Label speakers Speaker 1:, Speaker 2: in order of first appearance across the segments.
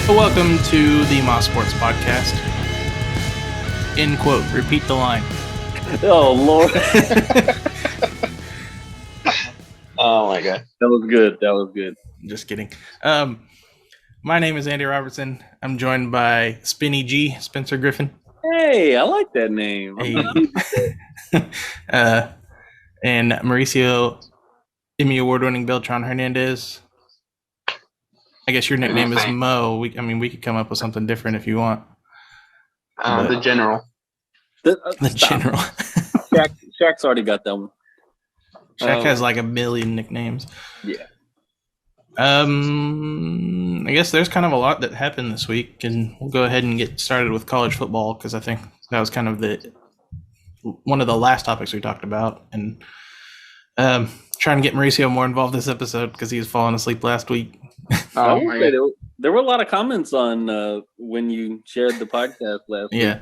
Speaker 1: Welcome to the Moss Sports Podcast. In quote, repeat the line.
Speaker 2: Oh, Lord.
Speaker 3: Oh, my God.
Speaker 2: That was good.
Speaker 1: Just kidding. My name is Andy Robertson. I'm joined by Spinny G, Spencer Griffin.
Speaker 2: Hey, I like that name.
Speaker 1: Hey. And Mauricio, Emmy Award-winning Beltran Hernandez. I guess your nickname is Mo. We could come up with something different if you want.
Speaker 3: The General.
Speaker 1: The General.
Speaker 2: Shaq's already got that one.
Speaker 1: Shaq has like a million nicknames.
Speaker 2: Yeah.
Speaker 1: I guess there's kind of a lot that happened this week, and we'll go ahead and get started with college football because I think that was kind of one of the last topics we talked about, and trying to get Mauricio more involved this episode because he was falling asleep last week.
Speaker 2: There were a lot of comments on when you shared the podcast last week.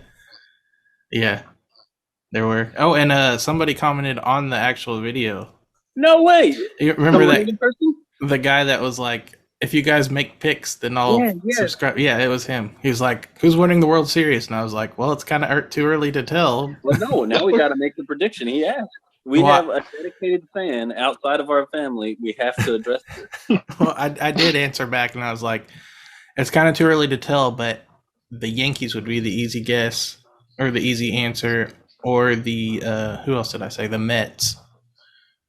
Speaker 1: Yeah, there were. Oh, and somebody commented on the actual video.
Speaker 2: No way!
Speaker 1: You remember that person? The guy that was like, if you guys make picks, then I'll subscribe. Yeah, it was him. He was like, who's winning the World Series? And I was like, well, it's kind of too early to tell.
Speaker 2: Well, no, now we got to make the prediction. He asked. We have a dedicated fan outside of our family. We have to address this.
Speaker 1: Well, I did answer back, and I was like, it's kind of too early to tell, but the Yankees would be the easy guess, or the easy answer, or the, who else did I say? The Mets.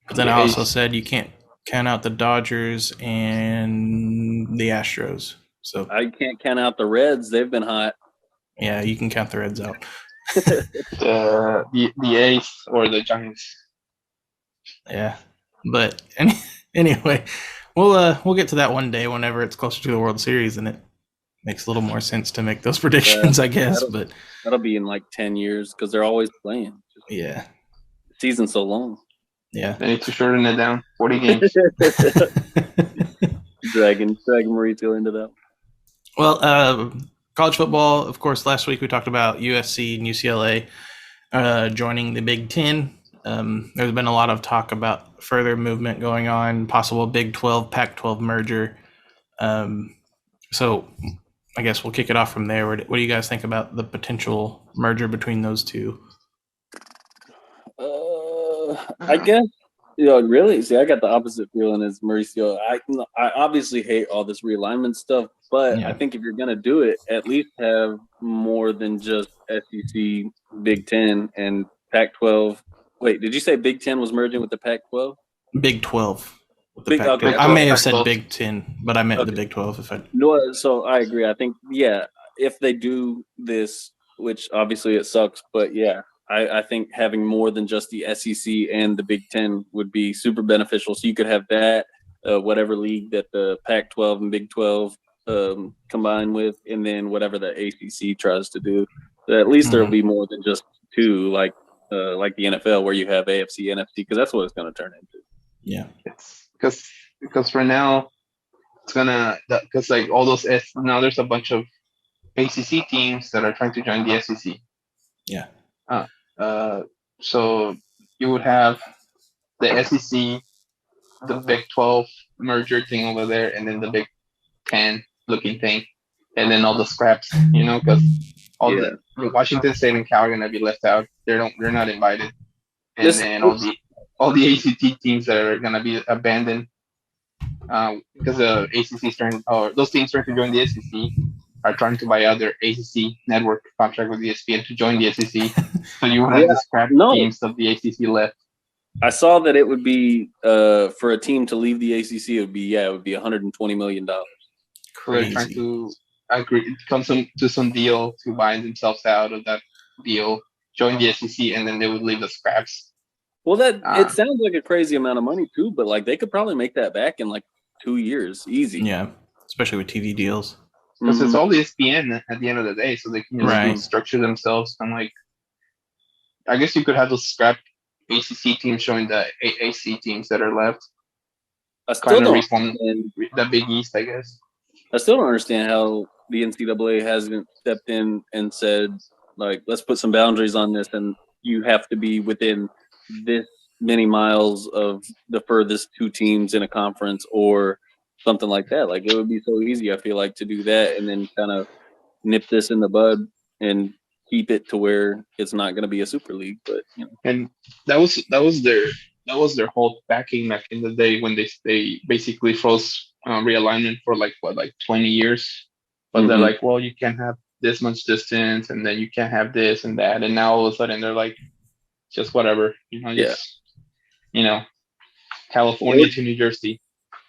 Speaker 1: But then I also said you can't count out the Dodgers and the Astros. So
Speaker 2: I can't count out the Reds. They've been hot.
Speaker 1: Yeah, you can count the Reds out.
Speaker 3: The A's or the Giants.
Speaker 1: Yeah, but anyway, we'll get to that one day whenever it's closer to the World Series, and it makes a little more sense to make those predictions, I guess. But
Speaker 2: that'll be in like 10 years because they're always playing.
Speaker 1: Yeah,
Speaker 2: the season's so long.
Speaker 1: Yeah,
Speaker 3: they need to shorten it down. 40 games.
Speaker 2: dragging Mauricio into that.
Speaker 1: Well, college football, of course. Last week we talked about USC and UCLA joining the Big Ten. There's been a lot of talk about further movement going on, possible Big 12, Pac-12 merger. So I guess we'll kick it off from there. What do you guys think about the potential merger between those two?
Speaker 2: I guess, really, see, I got the opposite feeling as Mauricio. I obviously hate all this realignment stuff, but I think if you're going to do it, at least have more than just SEC, Big 10, and Pac-12. Wait, did you say Big 10 was merging with the Pac-12?
Speaker 1: Big 12.
Speaker 2: Okay.
Speaker 1: I may have said Big 10, but I meant the Big 12.
Speaker 2: No, so I agree. I think, if they do this, which obviously it sucks, but I think having more than just the SEC and the Big 10 would be super beneficial. So you could have that, whatever league that the Pac-12 and Big 12 combine with, and then whatever the ACC tries to do. So at least there will be more than just two, like the NFL, where you have AFC, NFC, because that's what it's going to turn into.
Speaker 1: Yeah,
Speaker 3: it's because for now it's gonna because like all those now there's a bunch of ACC teams that are trying to join the SEC.
Speaker 1: Yeah.
Speaker 3: So you would have the SEC, the Big 12 merger thing over there, and then the Big 10 looking thing, and then all the scraps, because the Washington State and Cal are gonna be left out. They're not invited, and then all the ACT teams that are gonna be abandoned because the ACC those teams trying to join the SEC are trying to buy out their ACC network contract with ESPN to join the SEC. So you would have the scrap teams of the ACC left.
Speaker 2: I saw that it would be for a team to leave the ACC. It would be $120 million.
Speaker 1: Crazy.
Speaker 3: They're trying to come to some deal to buy themselves out of that deal, join the SEC, and then they would leave the scraps.
Speaker 2: Well, it sounds like a crazy amount of money too, but like they could probably make that back in like 2 years, easy.
Speaker 1: Yeah, especially with TV deals.
Speaker 3: Because it's all ESPN at the end of the day, so they can just
Speaker 1: Right.
Speaker 3: structure themselves. And like, I guess you could have those scrap ACC teams showing the AAC teams that are left.
Speaker 2: I still
Speaker 3: Kind of
Speaker 2: don't
Speaker 3: reform
Speaker 2: understand.
Speaker 3: the Big East, I guess.
Speaker 2: I still don't understand how the NCAA hasn't stepped in and said, like, let's put some boundaries on this, and you have to be within this many miles of the furthest two teams in a conference or something like that. Like, it would be so easy, I feel like, to do that and then kind of nip this in the bud and keep it to where it's not going to be a super league. But
Speaker 3: And that was their whole backing back in the day when they basically froze realignment for like 20 years. But they're like, well, you can't have this much distance, and then you can't have this and that, and now all of a sudden they're like, just whatever, California to New Jersey.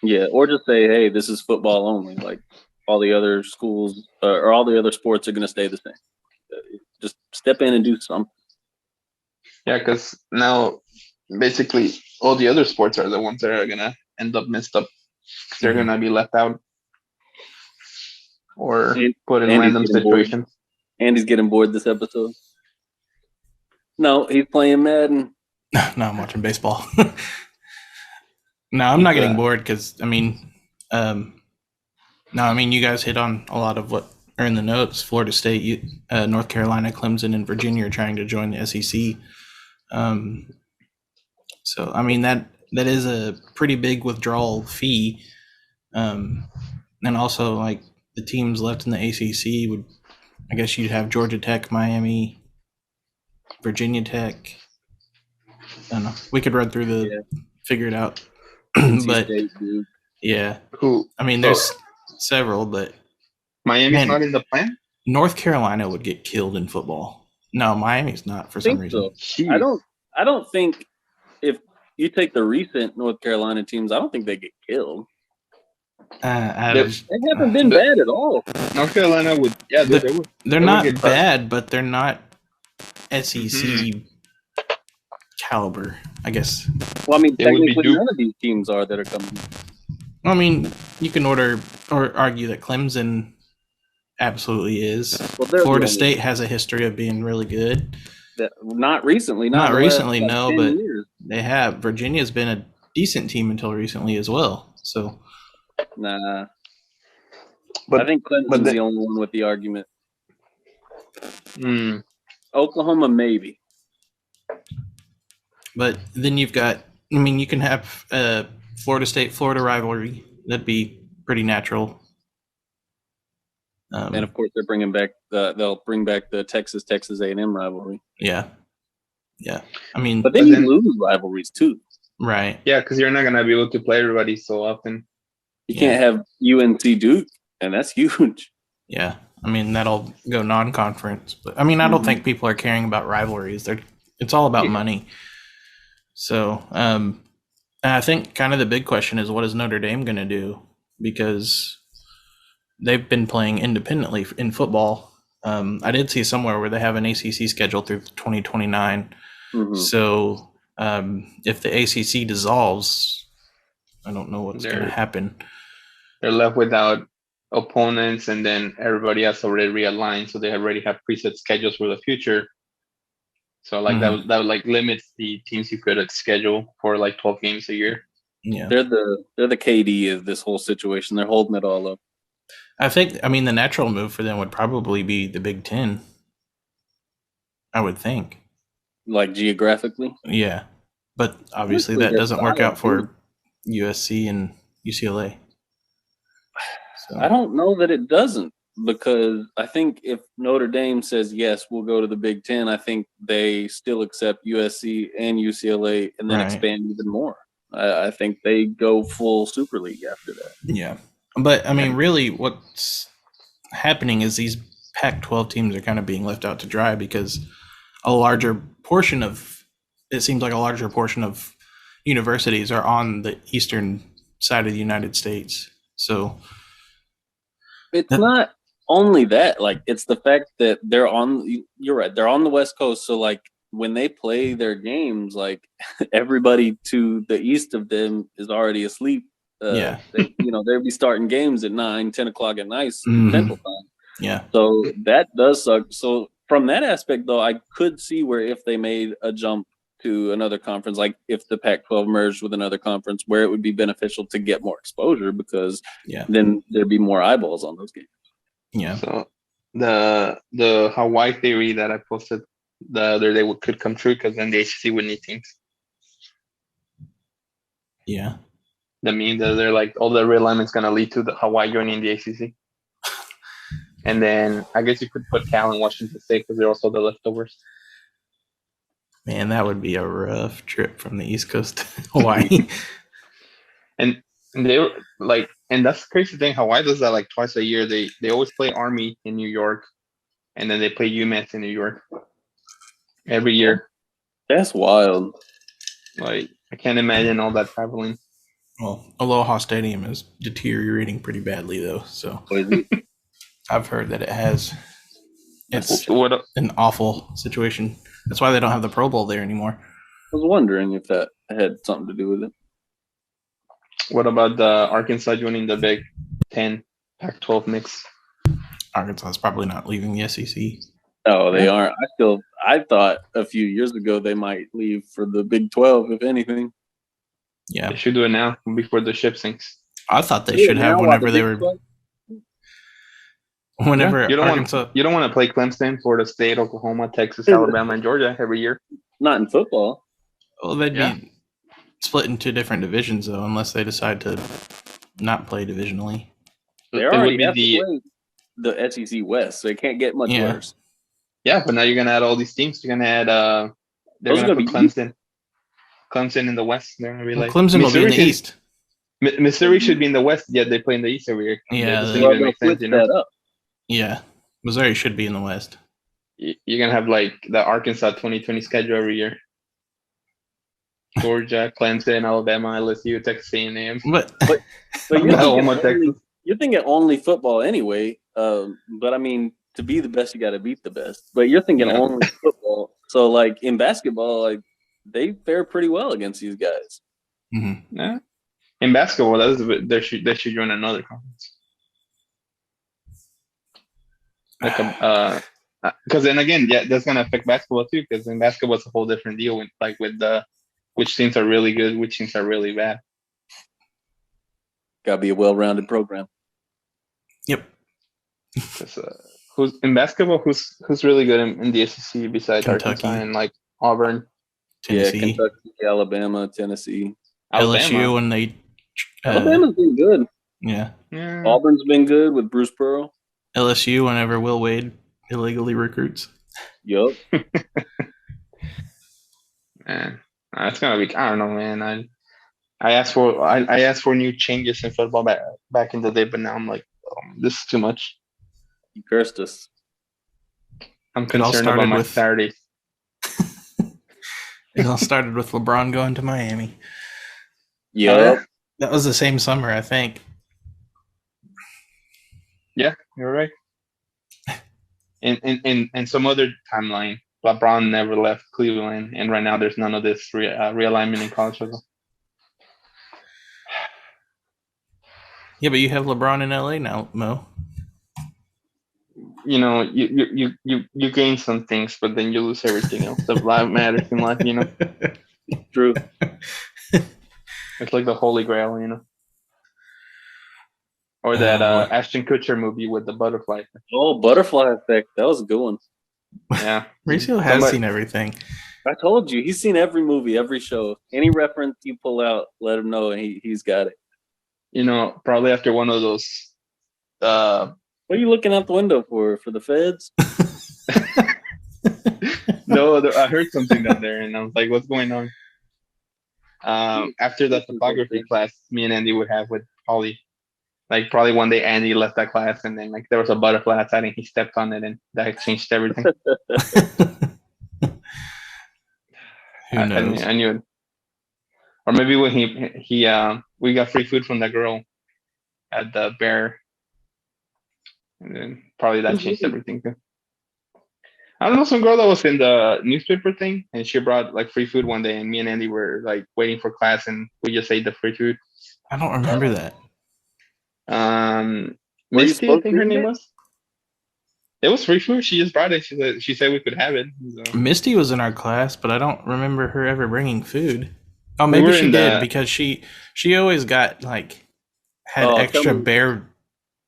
Speaker 2: Yeah, or just say, hey, this is football only. Like all the other schools or all the other sports are going to stay the same. Just step in and do something.
Speaker 3: Yeah, because now basically all the other sports are the ones that are going to end up messed up. They're going to be left out or put in random situations.
Speaker 2: Andy's getting bored this episode. No, he's playing Madden.
Speaker 1: No, I'm watching baseball. No, I'm not getting bored because, you guys hit on a lot of what are in the notes. Florida State, North Carolina, Clemson, and Virginia are trying to join the SEC. So, that is a pretty big withdrawal fee. And also, like, the teams left in the ACC would, I guess you'd have Georgia Tech, Miami, Virginia Tech. I don't know. We could run through figure it out. But
Speaker 2: State,
Speaker 1: yeah,
Speaker 3: who?
Speaker 1: There's several, but
Speaker 3: Miami's not in the plan.
Speaker 1: North Carolina would get killed in football. No, Miami's not for some reason.
Speaker 2: So. I don't think if you take the recent North Carolina teams, I don't think they get killed. They haven't been bad at all.
Speaker 3: North Carolina would, they would.
Speaker 1: They're not bad, but they're not SEC caliber, I guess.
Speaker 2: Well, technically none of these teams are that are coming.
Speaker 1: You can argue that Clemson absolutely is. Well, Florida State has a history of being really good.
Speaker 2: Not recently.
Speaker 1: Not recently, no, but they have. Virginia's been a decent team until recently as well. So,
Speaker 2: nah. But I think Clemson's the only one with the argument. Oklahoma, maybe.
Speaker 1: But then you've got, you can have Florida State-Florida rivalry. That'd be pretty natural.
Speaker 2: And of course, they'll bring back the Texas A&M rivalry.
Speaker 1: Yeah.
Speaker 2: But then you lose rivalries too.
Speaker 1: Right.
Speaker 3: Yeah, because you're not gonna be able to play everybody so often.
Speaker 2: You can't have UNC Duke, and that's huge.
Speaker 1: Yeah, that'll go non-conference. But I don't think people are caring about rivalries. It's all about money. So, I think kind of the big question is, what is Notre Dame going to do? Because they've been playing independently in football. I did see somewhere where they have an ACC schedule through 2029. So, if the ACC dissolves, I don't know what's going to happen.
Speaker 3: They're left without opponents, and then everybody has already realigned, so they already have preset schedules for the future. So that would limit the teams you could schedule for 12 games a year.
Speaker 2: Yeah, they're the KD of this whole situation. They're holding it all up.
Speaker 1: I think. The natural move for them would probably be the Big Ten. I would think.
Speaker 2: Like geographically.
Speaker 1: Yeah, but obviously that doesn't work out for USC and UCLA. So.
Speaker 2: I don't know that it doesn't. Because I think if Notre Dame says, yes, we'll go to the Big Ten, I think they still accept USC and UCLA and then expand even more. I think they go full Super League after that.
Speaker 1: Yeah. But, really what's happening is these Pac-12 teams are kind of being left out to dry because a larger portion of universities are on the eastern side of the United States. So
Speaker 2: it's not only that, it's the fact that you're right, they're on the West Coast. So when they play their games, everybody to the east of them is already asleep. They they'd be starting games at 9, 10 o'clock at night Central Time.
Speaker 1: Yeah.
Speaker 2: So that does suck. So from that aspect, though, I could see where if they made a jump to another conference, like if the Pac-12 merged with another conference, where it would be beneficial to get more exposure because then there'd be more eyeballs on those games.
Speaker 1: Yeah.
Speaker 3: So the Hawaii theory that I posted the other day could come true because then the ACC would need teams.
Speaker 1: Yeah.
Speaker 3: That means that they're like all the realignment's gonna lead to the Hawaii joining the ACC. And then I guess you could put Cal and Washington State because they're also the leftovers.
Speaker 1: Man, that would be a rough trip from the East Coast to Hawaii.
Speaker 3: and they were like, and that's the crazy thing. Hawaii does that like twice a year. They always play Army in New York, and then they play UMass in New York every year.
Speaker 2: That's wild.
Speaker 3: Like I can't imagine all that traveling.
Speaker 1: Well, Aloha Stadium is deteriorating pretty badly, though. So I've heard that it has. It's an awful situation. That's why they don't have the Pro Bowl there anymore.
Speaker 2: I was wondering if that had something to do with it.
Speaker 3: What about the Arkansas joining the Big Ten Pac-12 mix?
Speaker 1: Arkansas is probably not leaving the SEC.
Speaker 2: No, they aren't. I thought a few years ago they might leave for the Big 12, if anything.
Speaker 1: Yeah.
Speaker 3: They should do it now before the ship sinks.
Speaker 1: I thought they should have whenever they were. Whenever
Speaker 3: you don't
Speaker 1: Arkansas.
Speaker 3: You don't want to play Clemson, Florida State, Oklahoma, Texas, Alabama, and Georgia every year.
Speaker 2: Not in football.
Speaker 1: Well, they'd be split into different divisions, though, unless they decide to not play divisionally.
Speaker 2: They already have to play the SEC West, so it can't get much worse.
Speaker 3: Yeah, but now you're gonna add all these teams. You're gonna add. They're gonna put Clemson. Clemson in the West. They're gonna be like
Speaker 1: Clemson will be in the East.
Speaker 3: Missouri should be in the West, yet they play in the East every year.
Speaker 1: Yeah,
Speaker 2: they'll flip that up.
Speaker 1: Yeah, Missouri should be in the West.
Speaker 3: You're gonna have like the Arkansas 2020 schedule every year. Georgia, Clemson, Alabama, LSU, Texas A&M.
Speaker 1: But
Speaker 2: you're thinking only football anyway. But I mean, to be the best, you got to beat the best. But you're thinking only football. So like in basketball, like they fare pretty well against these guys.
Speaker 1: Mm-hmm.
Speaker 3: Yeah. In basketball, they should join another conference. Because then again, that's gonna affect basketball too. Because in basketball, it's a whole different deal with which teams are really good, which teams are really bad.
Speaker 2: Got to be a well-rounded program.
Speaker 1: Yep.
Speaker 3: Who's in basketball? Who's really good in the SEC besides
Speaker 1: Kentucky.
Speaker 3: Arkansas and like Auburn,
Speaker 1: Tennessee.
Speaker 2: Yeah, Kentucky, Alabama, Tennessee,
Speaker 1: LSU when they.
Speaker 2: Alabama's been good.
Speaker 1: Yeah.
Speaker 2: Auburn's been good with Bruce Pearl.
Speaker 1: LSU whenever Will Wade illegally recruits.
Speaker 2: Yup.
Speaker 3: Man, that's gonna be. I don't know, man. I asked for new changes in football back in the day, but now I'm like, this is too much.
Speaker 2: You cursed us.
Speaker 3: I'm concerned about my Saturdays.
Speaker 1: It all started with LeBron going to Miami.
Speaker 2: Yeah,
Speaker 1: that was the same summer, I think.
Speaker 3: Yeah, you're right. In some other timeline, LeBron never left Cleveland, and right now there's none of this realignment in college football.
Speaker 1: Yeah, but you have LeBron in LA now, Mo.
Speaker 3: You know, you gain some things, but then you lose everything else that matters in life. You know,
Speaker 2: true.
Speaker 3: It's like the Holy Grail, you know. Or that Ashton Kutcher movie with the butterfly effect.
Speaker 2: Oh, butterfly effect. That was a good one.
Speaker 3: Yeah.
Speaker 1: Mauricio has seen everything.
Speaker 2: I told you. He's seen every movie, every show. Any reference you pull out, let him know, and he's got it.
Speaker 3: You know, probably after one of those.
Speaker 2: What are you looking out the window for? For the feds?
Speaker 3: No, I heard something down there, and I was like, what's going on? After the photography class me and Andy would have with Holly. Like probably one day Andy left that class and then like there was a butterfly outside and he stepped on it and that changed everything.
Speaker 1: Who knows?
Speaker 3: I knew it. Or maybe when he we got free food from that girl at the Bear, and then probably that changed everything too. I don't know, some girl that was in the newspaper thing and she brought like free food one day and me and Andy were like waiting for class and we just ate the free food.
Speaker 1: I don't remember that.
Speaker 2: Were you
Speaker 3: Misty, I
Speaker 2: supposed
Speaker 3: think
Speaker 2: to
Speaker 3: her
Speaker 2: eat
Speaker 3: name
Speaker 2: it?
Speaker 3: was. It was free food. She just brought it. She said we could have it. So.
Speaker 1: Misty was in our class, but I don't remember her ever bringing food. Oh,
Speaker 3: We
Speaker 1: maybe
Speaker 3: were
Speaker 1: she
Speaker 3: in
Speaker 1: did
Speaker 3: the-
Speaker 1: because she always got like had
Speaker 2: Oh, tell
Speaker 1: extra
Speaker 2: me.
Speaker 1: bear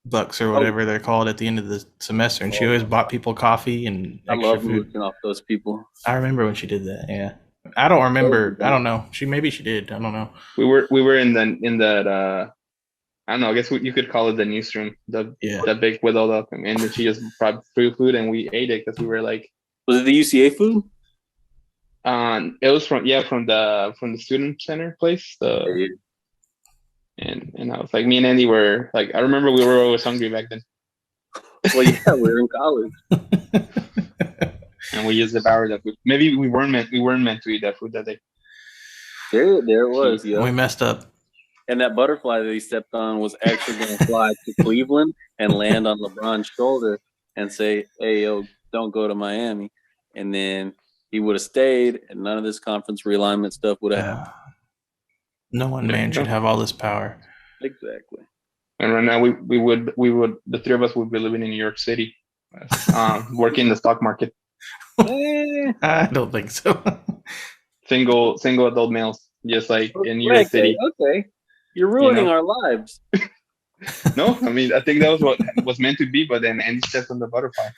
Speaker 1: bucks or whatever they're called at the end of the semester, and she always bought people coffee and
Speaker 2: I
Speaker 1: extra
Speaker 2: love
Speaker 1: food.
Speaker 2: mooching off those people.
Speaker 1: I remember when she did that. Yeah, I don't remember. I don't know. Maybe she did. I don't know.
Speaker 3: We were in that. I don't know. I guess you could call it the newsroom. The big with all the, and then she just brought free food and we ate it because we were like.
Speaker 2: Was it the UCA food?
Speaker 3: It was from the student center place. And I was like, me and Andy were like, I remember we were always hungry back then.
Speaker 2: Well, yeah, we were in college.
Speaker 3: And we just devoured that food. Maybe we weren't meant to eat that food that day.
Speaker 2: There it was. Yeah,
Speaker 1: we messed up.
Speaker 2: And that butterfly that he stepped on was actually going to fly to Cleveland and land on LeBron's shoulder and say, "Hey, yo, don't go to Miami." And then he would have stayed, and none of this conference realignment stuff would have happened.
Speaker 3: No
Speaker 1: one man should have all this power.
Speaker 2: Exactly.
Speaker 3: And right now we would the three of us would be living in New York City, working in the stock market.
Speaker 1: I don't think so.
Speaker 3: Single adult males, just like in New York City.
Speaker 2: Okay. You're ruining our lives.
Speaker 3: No, I mean, I think that was what was meant to be, but then Andy stepped on the butterfly.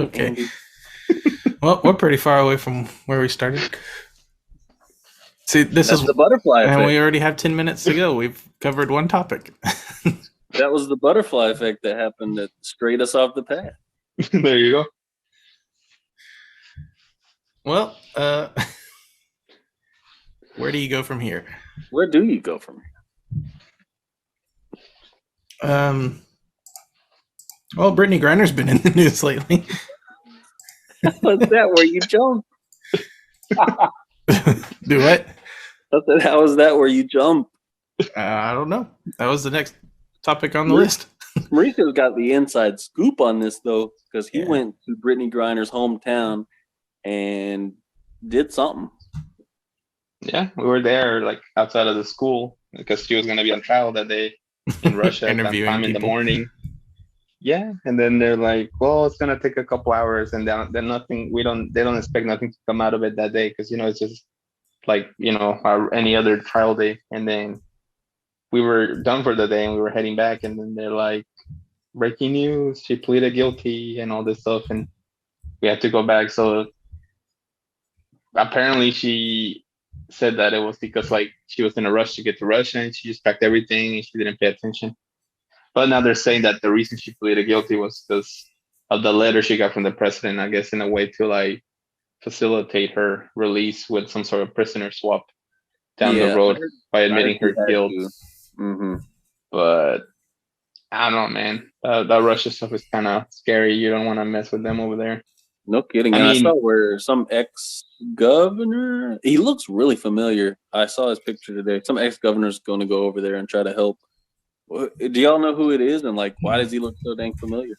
Speaker 1: Okay. Well, we're pretty far away from where we started. See, that's the
Speaker 2: butterfly effect.
Speaker 1: And we already have 10 minutes to go. We've covered one topic.
Speaker 2: That was the butterfly effect that happened that strayed us off the path.
Speaker 3: There you go.
Speaker 1: Well, where do you go from here?
Speaker 2: Where do you go from
Speaker 1: here? Well, Brittney Griner's been in the news lately.
Speaker 2: Was that where you jumped?
Speaker 1: Do what?
Speaker 2: How was that where you jumped?
Speaker 1: I don't know. That was the next topic on the list.
Speaker 2: Mauricio's got the inside scoop on this, though, because he went to Brittney Griner's hometown and did something.
Speaker 3: Yeah, we were there like outside of the school because she was going to be on trial that day in Russia at that time in the morning. Yeah, and then they're like, "Well, it's gonna take a couple hours," and then nothing. They don't expect nothing to come out of it that day because it's just like any other trial day. And then we were done for the day and we were heading back, and then they're like, "Breaking news: she pleaded guilty and all this stuff," and we had to go back. So apparently, she said that it was because like she was in a rush to get to Russia and she just packed everything and she didn't pay attention. But now they're saying that the reason she pleaded guilty was because of the letter she got from the president, I guess, in a way to like facilitate her release with some sort of prisoner swap down the road by admitting her guilt.
Speaker 2: Mm-hmm.
Speaker 3: But I don't know, man. That Russia stuff is kind of scary. You don't want to mess with them over there.
Speaker 2: No kidding. I saw where some ex-governor, he looks really familiar. I saw his picture today. Some ex-governor's going to go over there and try to help. Do y'all know who it is, and like why does he look so dang familiar?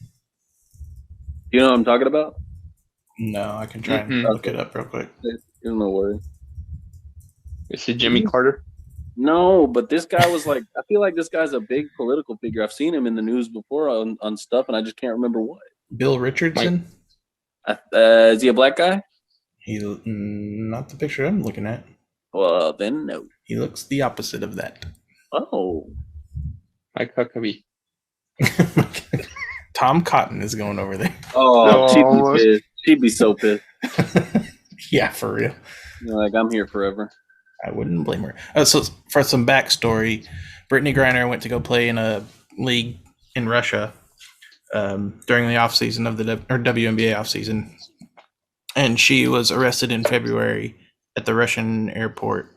Speaker 2: You know what I'm talking about?
Speaker 1: No, I can try and look it up real quick.
Speaker 2: There's no worry.
Speaker 3: Is it Jimmy Carter?
Speaker 2: No, but this guy was like, I feel like this guy's a big political figure. I've seen him in the news before on stuff, and I just can't remember what.
Speaker 1: Bill Richardson?
Speaker 2: Is he a black guy?
Speaker 1: He's not the picture I'm looking at.
Speaker 2: Well, then no.
Speaker 1: He looks the opposite of that.
Speaker 2: Oh.
Speaker 3: Like Huckabee.
Speaker 1: Tom Cotton is going over there.
Speaker 2: Oh, she'd be pissed. She'd be so pissed.
Speaker 1: Yeah, for real.
Speaker 2: Like, I'm here forever.
Speaker 1: I wouldn't blame her. So for some backstory, Brittney Griner went to go play in a league in Russia during the offseason of the WNBA offseason. And she was arrested in February at a Russian airport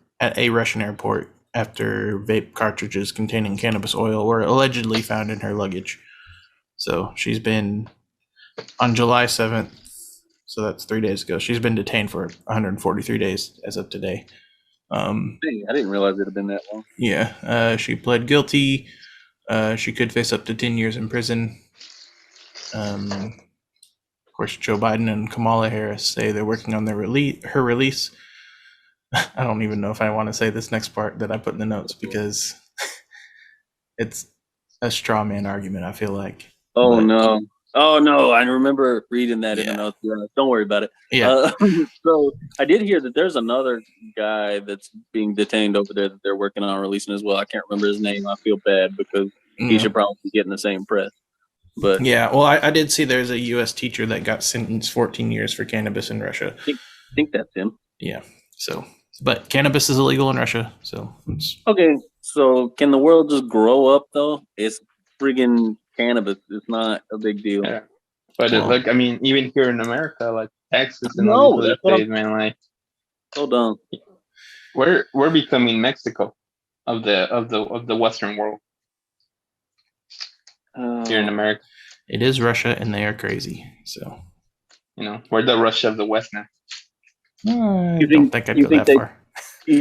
Speaker 1: after vape cartridges containing cannabis oil were allegedly found in her luggage. So she's been, on July 7th, so that's 3 days ago, she's been detained for 143 days as of today.
Speaker 2: I didn't realize it had been that long.
Speaker 1: Yeah, she pled guilty. She could face up to 10 years in prison. Of course, Joe Biden and Kamala Harris say they're working on her release. I don't even know if I want to say this next part that I put in the notes because it's a straw man argument, I feel like.
Speaker 2: Oh
Speaker 1: But,
Speaker 2: no. Oh no, I remember reading that in
Speaker 1: Yeah.
Speaker 2: the notes. Yeah, don't worry about it.
Speaker 1: Yeah.
Speaker 2: So I did hear that there's another guy that's being detained over there that they're working on releasing as well. I can't remember his name. I feel bad because he
Speaker 1: Yeah.
Speaker 2: should probably be getting the same press. But
Speaker 1: Yeah, well, I did see there's a U.S. teacher that got sentenced 14 years for cannabis in Russia.
Speaker 2: I think that's him.
Speaker 1: Yeah, so, but cannabis is illegal in Russia, so it's,
Speaker 2: Okay, so can the world just grow up though? It's friggin' cannabis. It's not a big deal.
Speaker 3: Yeah. But
Speaker 1: Well-
Speaker 3: like, I mean, even here in America, like Texas and
Speaker 2: No,
Speaker 3: all these other
Speaker 2: that's what I'm-
Speaker 3: states, man, like
Speaker 2: Hold on.
Speaker 3: we're becoming Mexico of the Western world here in America.
Speaker 1: it is Russia, and they are crazy. So
Speaker 3: You know, we're the Russia of the West now.
Speaker 1: I
Speaker 2: You
Speaker 1: don't
Speaker 2: think-
Speaker 1: think I'd
Speaker 2: you
Speaker 1: go
Speaker 2: think
Speaker 1: that
Speaker 2: they-
Speaker 1: far.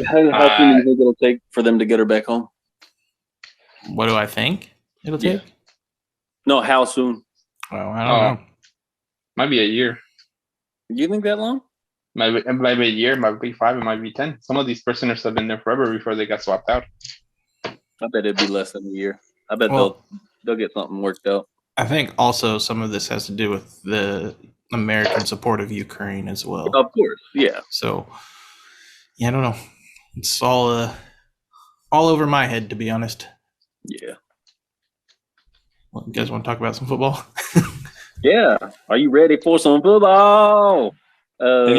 Speaker 2: How soon do you think it'll take for them to get her back home?
Speaker 1: What do I think it'll
Speaker 2: Yeah.
Speaker 1: take?
Speaker 2: No, how soon?
Speaker 1: Well, I don't know.
Speaker 3: Might be a year.
Speaker 2: You think that long?
Speaker 3: Might be a year, might be 5, it might be 10. Some of these prisoners have been there forever before they got swapped out.
Speaker 2: I bet it'd be less than a year. I bet
Speaker 1: Well-
Speaker 2: they'll get something worked out.
Speaker 1: I think also some of this has to do with the American support of Ukraine as well.
Speaker 2: Of course, yeah.
Speaker 1: So, yeah, I don't know. It's all over my head, to be honest.
Speaker 2: Yeah.
Speaker 1: Well, you guys want to talk about some football?
Speaker 2: Yeah. Are you ready for some football?
Speaker 3: They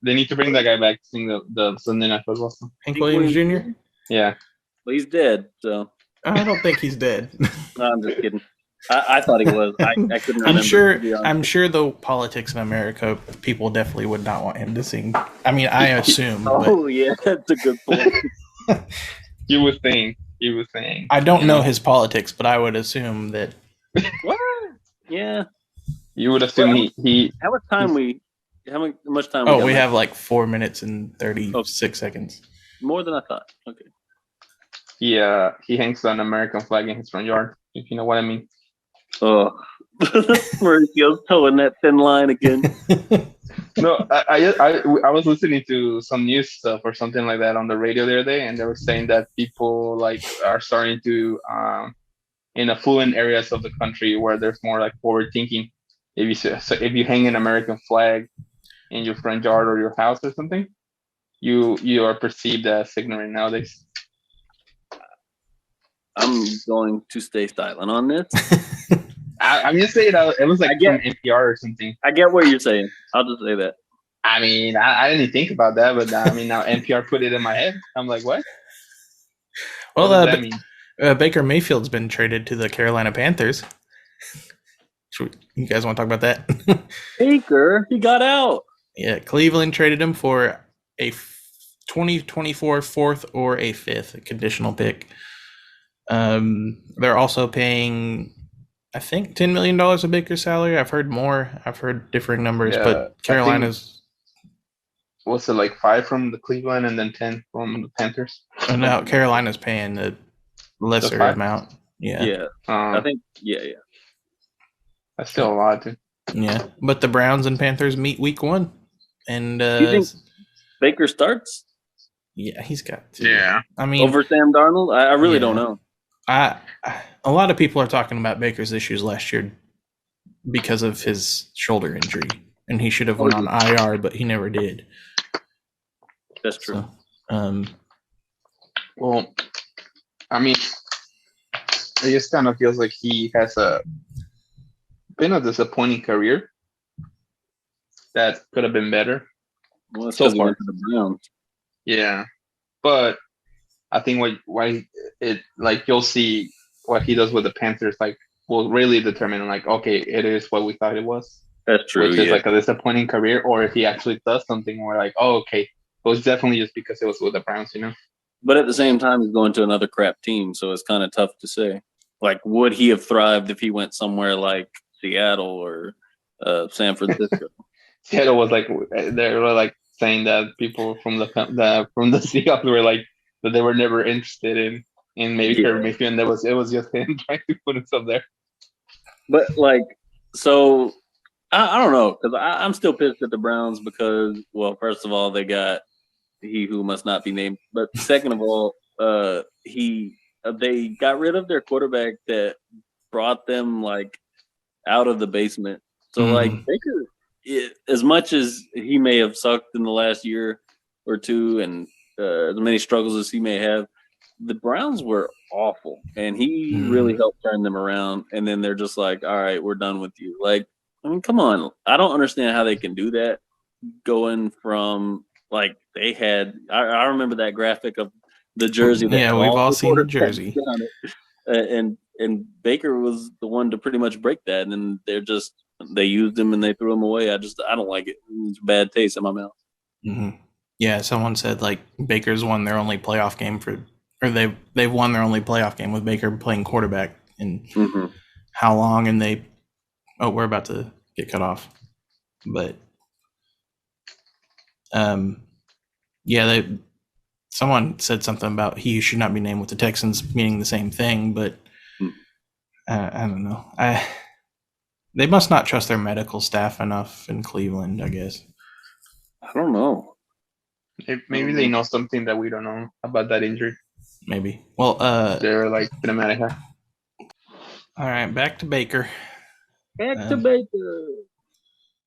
Speaker 3: need to bring that guy back to sing the Sunday Night Football song.
Speaker 1: Hank Williams Jr.?
Speaker 3: Yeah.
Speaker 2: Well, he's dead, so
Speaker 1: I don't think he's dead.
Speaker 2: no, I'm just kidding. I thought he was. I couldn't remember.
Speaker 1: I'm sure the politics in America, people definitely would not want him to sing. I mean, I assume.
Speaker 2: Oh yeah, that's a good point.
Speaker 3: You would think.
Speaker 1: I don't know his politics, but I would assume that.
Speaker 2: What? Yeah.
Speaker 3: You would assume he
Speaker 2: How much time much time?
Speaker 1: Oh,
Speaker 2: got
Speaker 1: we
Speaker 2: left?
Speaker 1: have like 4 minutes and 36 seconds.
Speaker 2: More than I thought. Okay.
Speaker 3: he hangs an American flag in his front yard, if you know what I mean.
Speaker 2: Oh, Mauricio's towing that thin line again.
Speaker 3: No, I was listening to some news stuff or something like that on the radio the other day, and they were saying that people like are starting to in affluent areas of the country where there's more like forward thinking. If you hang an American flag in your front yard or your house or something, you are perceived as ignorant nowadays.
Speaker 2: I'm going to stay silent on this.
Speaker 3: I'm just saying it was like from NPR or something.
Speaker 2: I get what you're saying. I'll just say that.
Speaker 3: I mean, I didn't even think about that, but I mean, now NPR put it in my head. I'm like, what?
Speaker 1: Well,
Speaker 3: What does that mean?
Speaker 1: Baker Mayfield's been traded to the Carolina Panthers. You guys want to talk about that?
Speaker 2: Baker, he got out.
Speaker 1: Yeah, Cleveland traded him for a 2024 fourth or a fifth, a conditional pick. They're also paying, I think, $10 million of Baker's salary. I've heard more. I've heard differing numbers,
Speaker 3: Yeah,
Speaker 1: but Carolina's.
Speaker 3: Was it like 5 from the Cleveland and then 10 from the Panthers?
Speaker 1: No, Carolina's paying the lesser
Speaker 3: 5?
Speaker 1: amount. Yeah.
Speaker 2: Yeah. I think. Yeah.
Speaker 3: That's still a lot, dude.
Speaker 1: Yeah. But the Browns and Panthers meet week 1. And
Speaker 2: You think Baker starts
Speaker 1: yeah, he's got to. I mean,
Speaker 2: over Sam Darnold? I really don't know.
Speaker 1: A lot of people are talking about Baker's issues last year because of his shoulder injury, and he should have went on IR, but he never did.
Speaker 2: That's true.
Speaker 1: So,
Speaker 3: Well, I mean, it just kind of feels like he has been a disappointing career that could have been better.
Speaker 2: Well, it's
Speaker 3: so
Speaker 2: 'cause he
Speaker 3: far.
Speaker 2: went to the Browns.
Speaker 3: Yeah, but I think why it like you'll see what he does with the Panthers like will really determine like, okay, it is what we thought it was,
Speaker 2: That's true.
Speaker 3: which is like a disappointing career, or if he actually does something where like, oh, okay, it was definitely just because it was with the Browns, you know.
Speaker 2: But at the same time, he's going to another crap team, so it's kind of tough to say. Like, would he have thrived if he went somewhere like Seattle or San Francisco?
Speaker 3: Seattle was like they were like saying that people from the Seahawks were like that they were never interested in Mayfield, and it was just him trying to put himself there.
Speaker 2: But like, so I don't know, because I'm still pissed at the Browns because, well, first of all, they got he who must not be named, but second of all, he they got rid of their quarterback that brought them like out of the basement. So like Baker, as much as he may have sucked in the last year or two, and as many struggles as he may have, the Browns were awful, and he really helped turn them around. And then they're just like, all right, we're done with you. Like, I mean, come on. I don't understand how they can do that. Going from like they had, I remember that graphic of the jersey.
Speaker 1: Yeah, we've all seen the jersey.
Speaker 2: And Baker was the one to pretty much break that. And then they used him and they threw him away. I don't like it. It's bad taste in my mouth.
Speaker 1: Mm-hmm. Yeah, someone said like Baker's won their only playoff game they've won their only playoff game with Baker playing quarterback in how long, and we're about to get cut off. But someone said something about he should not be named with the Texans, meaning the same thing, but I don't know. They must not trust their medical staff enough in Cleveland, I guess.
Speaker 2: I don't know.
Speaker 3: Maybe they know something that we don't know about that injury.
Speaker 1: Maybe. Well,
Speaker 3: they're like cinematic.
Speaker 1: All right, back to Baker.
Speaker 2: Back to Baker.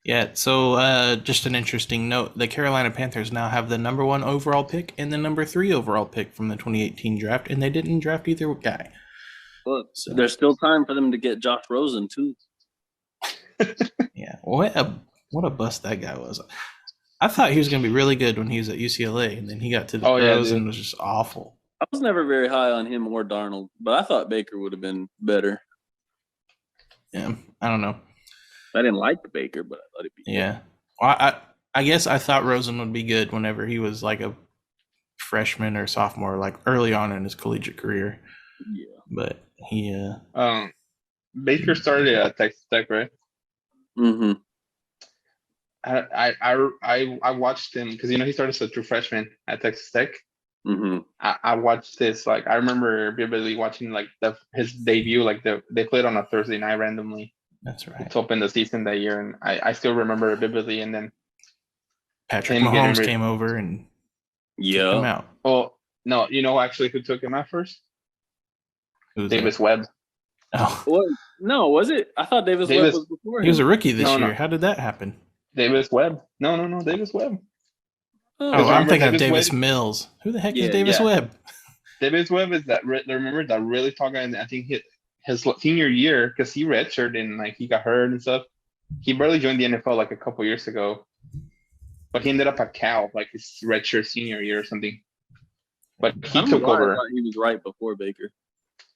Speaker 1: Yeah, so just an interesting note. The Carolina Panthers now have the number 1 overall pick and the number 3 overall pick from the 2018 draft, and they didn't draft either guy.
Speaker 2: Look, there's still time for them to get Josh Rosen, too.
Speaker 1: Yeah, what a bust that guy was. I thought he was going to be really good when he was at UCLA, and then he got to the pros and was just awful.
Speaker 2: I was never very high on him or Darnold, but I thought Baker would have been better.
Speaker 1: Yeah, I don't know.
Speaker 2: I didn't like Baker, but I thought he'd be good.
Speaker 1: Yeah. Well, I guess I thought Rosen would be good whenever he was like a freshman or sophomore, like early on in his collegiate career.
Speaker 2: Yeah.
Speaker 1: But he
Speaker 3: Baker started at Texas Tech, right?
Speaker 2: Mm-hmm.
Speaker 3: I watched him because he started as a true freshman at Texas Tech.
Speaker 2: Mm-hmm.
Speaker 3: I watched this, like I remember vividly watching like his debut, like they played on a Thursday night randomly.
Speaker 1: That's right.
Speaker 3: To open the season that year, and I still remember it vividly. And then
Speaker 1: Patrick Mahomes came over and took him out.
Speaker 3: Oh no, actually who took him out first? Davis Webb.
Speaker 1: Oh,
Speaker 2: no, was it? I thought Davis Webb was before him.
Speaker 1: He was a rookie this year. How did that happen?
Speaker 3: Davis Webb. No, Davis Webb.
Speaker 1: Oh, I'm thinking of Davis Mills. Who the heck is Davis Webb?
Speaker 3: Davis Webb is remember that really tall guy, and I think his senior year, because he redshirted and like he got hurt and stuff. He barely joined the NFL like a couple years ago, but he ended up at Cal like his redshirt senior year or something. But he took over.
Speaker 2: He was right before Baker.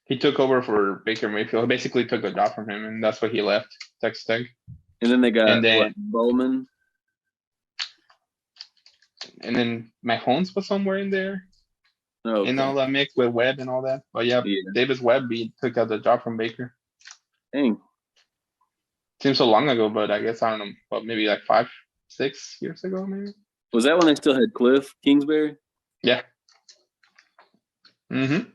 Speaker 3: He took over for Baker Mayfield. He basically took the job from him, and that's why he left Texas Tech.
Speaker 2: And then they got Bowman.
Speaker 3: And then Mahomes was somewhere in there.
Speaker 2: Oh, okay.
Speaker 3: And all that mix with Webb and all that. But yeah. Davis Webb took out the job from Baker.
Speaker 2: Dang.
Speaker 3: Seems so long ago, but I guess I don't know, but maybe like 5-6 years ago, maybe.
Speaker 2: Was that when they still had Cliff Kingsbury?
Speaker 3: Yeah. I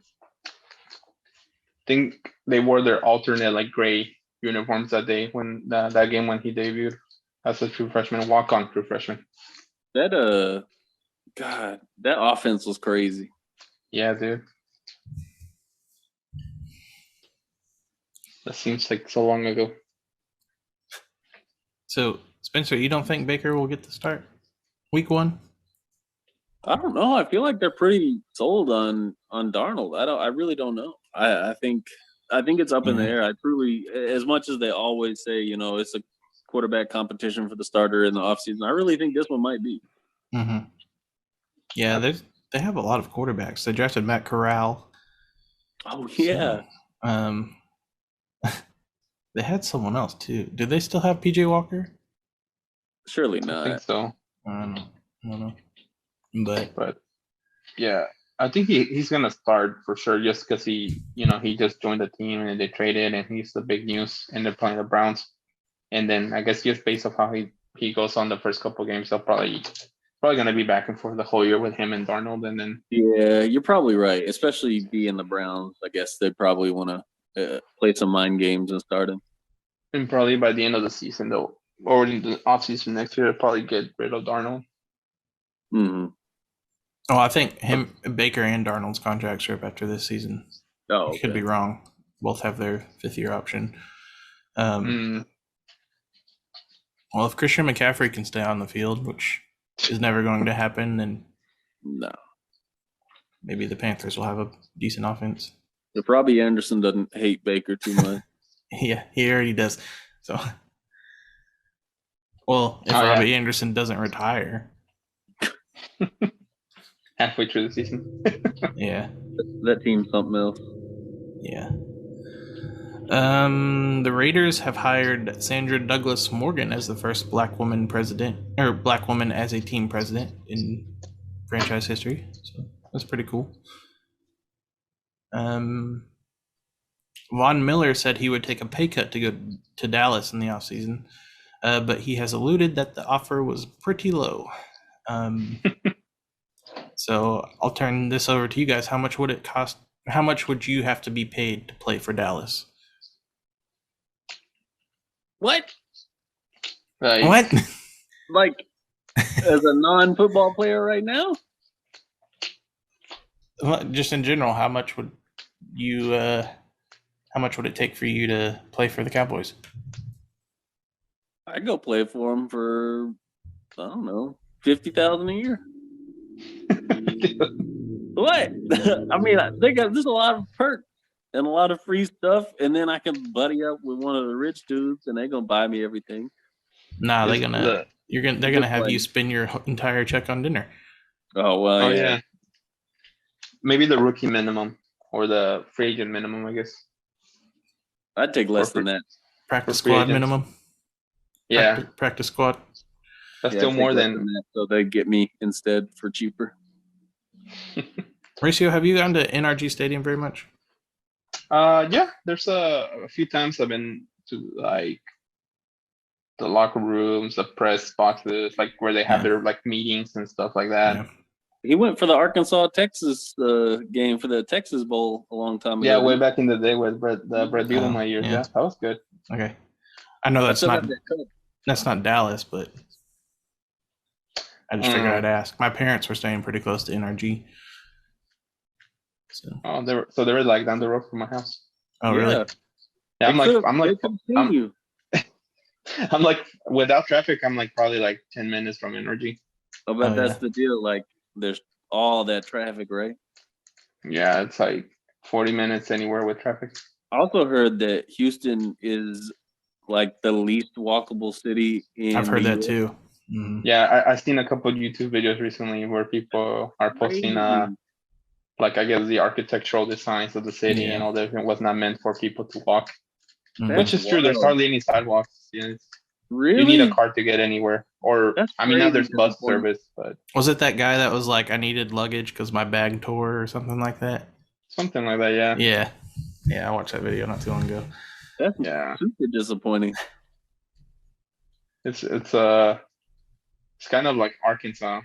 Speaker 3: think they wore their alternate like gray uniforms that day when that game when he debuted as a true freshman, walk-on true freshman.
Speaker 2: That offense was crazy.
Speaker 3: Yeah, dude. That seems like so long ago.
Speaker 1: So, Spencer, you don't think Baker will get the start week 1?
Speaker 2: I don't know. I feel like they're pretty sold on Darnold. I really don't know. I think it's up in the air. I truly, as much as they always say, it's a quarterback competition for the starter in the offseason, I really think this one might be.
Speaker 1: Mm-hmm. Yeah, they have a lot of quarterbacks. They drafted Matt Corral.
Speaker 2: Oh yeah.
Speaker 1: So, they had someone else too. Do they still have PJ Walker?
Speaker 2: Surely not.
Speaker 3: I think so.
Speaker 1: I don't know. But
Speaker 3: yeah, I think he's gonna start for sure, just because he just joined the team and they traded, and he's the big news, and they're playing the Browns. And then I guess just based off how he goes on the first couple games, they'll probably going to be back and forth the whole year with him and Darnold. And then
Speaker 2: you're probably right, especially being the Browns. I guess they probably want to play some mind games and start him.
Speaker 3: And probably by the end of the season, though, or in the offseason next year, they'll probably get rid of Darnold.
Speaker 2: Mm-hmm.
Speaker 1: Oh, I think Baker and Darnold's contracts are up after this season.
Speaker 2: Oh,
Speaker 1: I could be wrong. Both have their 5th-year option. Well, if Christian McCaffrey can stay on the field, which is never going to happen, then
Speaker 2: no.
Speaker 1: maybe the Panthers will have a decent offense.
Speaker 2: If Robbie Anderson doesn't hate Baker too much.
Speaker 1: Yeah, he already does. So, well, if Robbie Anderson doesn't retire
Speaker 3: halfway through the season.
Speaker 1: Yeah.
Speaker 2: That team's something else.
Speaker 1: Yeah. The Raiders have hired Sandra Douglas Morgan as the first black woman president, or black woman as a team president in franchise history. So that's pretty cool. Von Miller said he would take a pay cut to go to Dallas in the offseason, but he has alluded that the offer was pretty low. So I'll turn this over to you guys. How much would it cost? How much would you have to be paid to play for Dallas?
Speaker 2: What?
Speaker 1: What?
Speaker 2: Like, as a non-football player right now?
Speaker 1: Just in general, how much would you? How much would it take for you to play for the Cowboys?
Speaker 2: I'd go play for them for, I don't know, $50,000 a year. What? I mean, they got there's a lot of perks and a lot of free stuff, and then I can buddy up with one of the rich dudes, and they're gonna buy me everything.
Speaker 1: Nah, they're gonna have you spend your entire check on dinner.
Speaker 2: Oh well, yeah.
Speaker 3: Maybe the rookie minimum or the free agent minimum, I guess.
Speaker 2: I'd take less than that.
Speaker 1: Practice squad minimum.
Speaker 3: Yeah,
Speaker 1: practice squad.
Speaker 3: That's still more than
Speaker 2: that, so they get me instead for cheaper.
Speaker 1: Mauricio, have you gone to NRG Stadium very much?
Speaker 3: Yeah, there's a few times I've been to like the locker rooms, the press boxes, like where they have their like meetings and stuff like that.
Speaker 1: Yeah.
Speaker 2: He went for the Arkansas-Texas game for the Texas Bowl a long time ago.
Speaker 3: Yeah, way back in the day with Brett Bielema years. Yeah, that was good.
Speaker 1: Okay, I know that's not Dallas, but I just figured I'd ask. My parents were staying pretty close to NRG. So.
Speaker 3: They were like down the road from my house.
Speaker 1: Oh, really?
Speaker 3: Yeah, I'm like without traffic, I'm like probably like 10 minutes from NRG.
Speaker 2: Oh, but that's the deal. Like, there's all that traffic, right?
Speaker 3: Yeah, it's like 40 minutes anywhere with traffic.
Speaker 2: I also heard that Houston is like the least walkable city in
Speaker 1: I've heard that too. Mm-hmm.
Speaker 3: Yeah, I've seen a couple of YouTube videos recently where people are posting like I guess the architectural designs of the city and all that was not meant for people to walk. Mm-hmm. Which is true. There's hardly any sidewalks.
Speaker 2: Really?
Speaker 3: You need a car to get anywhere. Or I mean, now there's bus service, but
Speaker 1: was it that guy that was like, I needed luggage because my bag tore or something like that?
Speaker 3: Something like that, yeah.
Speaker 1: Yeah, I watched that video not too long ago.
Speaker 2: That's super disappointing.
Speaker 3: It's kind of like Arkansas.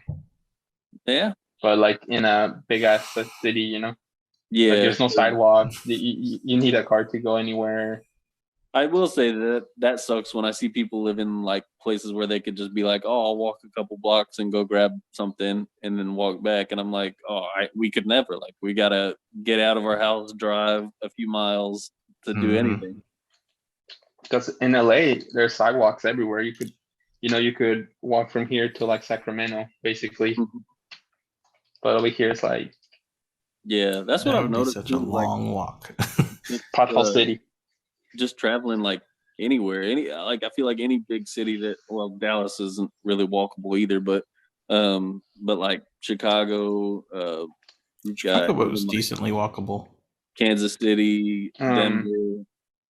Speaker 2: Yeah.
Speaker 3: But like in a big ass city, Yeah. Like there's no sidewalk. You need a car to go anywhere.
Speaker 2: I will say that sucks when I see people live in like places where they could just be like, oh, I'll walk a couple blocks and go grab something and then walk back. And I'm like, we could never. Like, we got to get out of our house, drive a few miles to do anything.
Speaker 3: Because in LA, there's sidewalks everywhere. You could walk from here to like Sacramento, basically. Mm-hmm. But over here, it's like.
Speaker 2: Yeah, that's what I've noticed.
Speaker 1: Such a long walk.
Speaker 3: Pothole City.
Speaker 2: Just traveling like anywhere, I feel like any big city Dallas isn't really walkable either, but like Chicago,
Speaker 1: was decently walkable.
Speaker 2: Kansas City, Denver,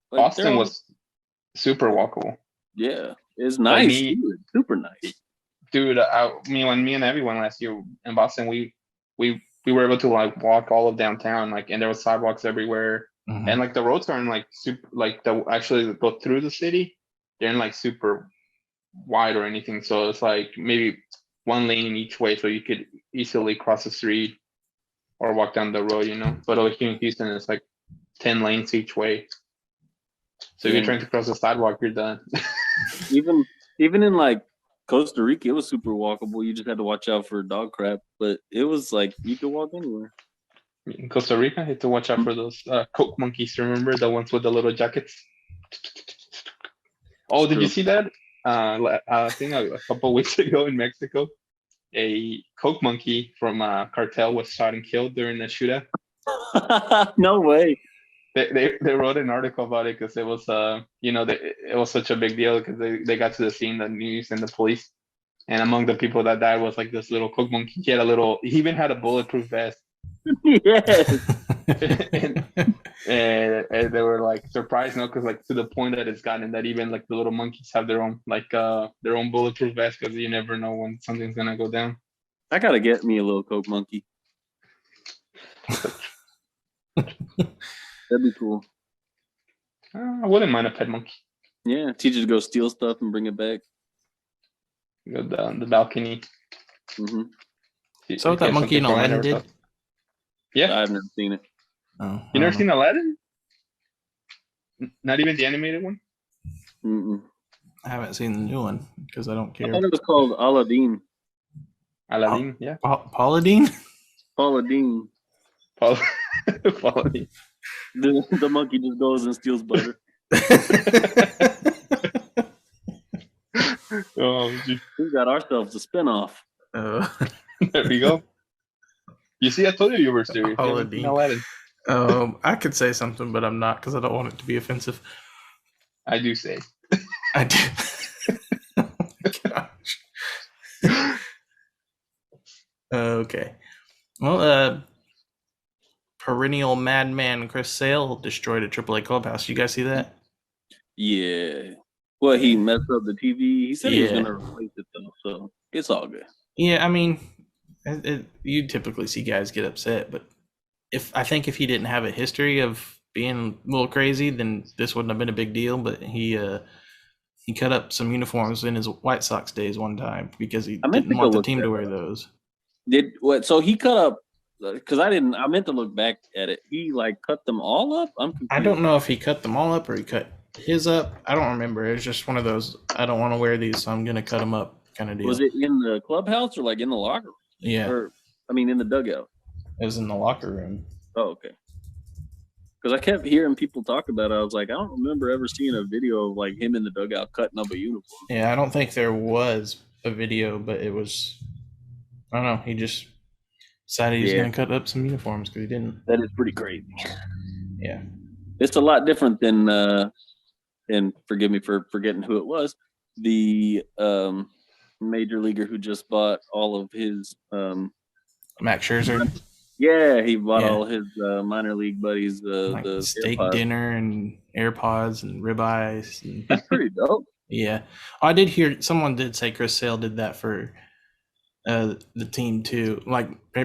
Speaker 3: Boston was super walkable.
Speaker 2: Yeah, it's nice, super nice,
Speaker 3: dude. When me and everyone last year in Boston, we were able to like walk all of downtown, like, and there was sidewalks everywhere. Mm-hmm. And like the roads aren't like super, like actually go through the city. They're not like super wide or anything. So it's like maybe one lane in each way, so you could easily cross the street or walk down the road, But over here in Houston, it's like 10 lanes each way. So if you're trying to cross the sidewalk, you're done.
Speaker 2: even in like Costa Rica, it was super walkable. You just had to watch out for dog crap, but it was like you could walk anywhere.
Speaker 3: In Costa Rica, you have to watch out for those Coke monkeys. Remember the ones with the little jackets? Oh, did you see that? I think a couple weeks ago in Mexico, a Coke monkey from a cartel was shot and killed during a shootout.
Speaker 2: No way.
Speaker 3: They wrote an article about it because it was it was such a big deal because they got to the scene, the news and the police, and among the people that died was like this little Coke monkey. He even had a bulletproof vest.
Speaker 2: Yes.
Speaker 3: and they were like surprised, because like to the point that it's gotten that even like the little monkeys have their own bulletproof vest because you never know when something's gonna go down.
Speaker 2: I gotta get me a little Coke monkey. That'd be cool.
Speaker 3: I wouldn't mind a pet monkey.
Speaker 2: Yeah, teach you to go steal stuff and bring it back.
Speaker 3: Go down the balcony.
Speaker 2: Mm-hmm.
Speaker 1: So what that monkey in Aladdin did?
Speaker 3: Yeah,
Speaker 2: I've never seen it.
Speaker 1: Oh,
Speaker 3: you never seen Aladdin? Not even the animated one?
Speaker 2: Mm-mm.
Speaker 1: I haven't seen the new one because I don't care.
Speaker 2: I thought it was called Aladdin.
Speaker 3: Aladdin, yeah.
Speaker 1: Pauladine?
Speaker 2: Pauladine.
Speaker 3: Pauladine.
Speaker 2: The monkey just goes and steals butter.
Speaker 3: Oh, geez.
Speaker 2: We got ourselves a spinoff.
Speaker 3: There we go. You see, I told you were serious.
Speaker 1: Aladdin. I could say something, but I'm not because I don't want it to be offensive.
Speaker 3: I do say.
Speaker 1: I do. Oh my gosh. Okay. Well, perennial madman Chris Sale destroyed a AAA clubhouse. You guys see that?
Speaker 2: Yeah. Well, he messed up the TV. He said he was going to replace it, though, so it's all good.
Speaker 1: Yeah, I mean, you typically see guys get upset, but I think if he didn't have a history of being a little crazy, then this wouldn't have been a big deal. But he cut up some uniforms in his White Sox days one time because he didn't want the team to wear those.
Speaker 2: So he cut up, because I meant to look back at it. He cut them all up? I'm confused.
Speaker 1: I don't know if he cut them all up or he cut his up. I don't remember. It was just one of those, I don't want to wear these, so I'm going to cut them up kind of deal.
Speaker 2: Was it in the clubhouse or in the locker room?
Speaker 1: Yeah.
Speaker 2: In the dugout?
Speaker 1: It was in the locker room.
Speaker 2: Oh, okay. Because I kept hearing people talk about it. I was like, I don't remember ever seeing a video of him in the dugout cutting up a uniform.
Speaker 1: Yeah, I don't think there was a video, but it was, I don't know. He just decided he was going to cut up some uniforms because he didn't.
Speaker 2: That is pretty crazy.
Speaker 1: Yeah.
Speaker 2: It's a lot different than, and forgive me for forgetting who it was, the major leaguer who just bought all of his
Speaker 1: Max Scherzer.
Speaker 2: Yeah, he bought all his minor league buddies the
Speaker 1: steak
Speaker 2: AirPods.
Speaker 1: Dinner and AirPods and ribeyes. And
Speaker 2: that's pretty dope.
Speaker 1: Yeah, I did hear someone did say Chris Sale did that for the team too.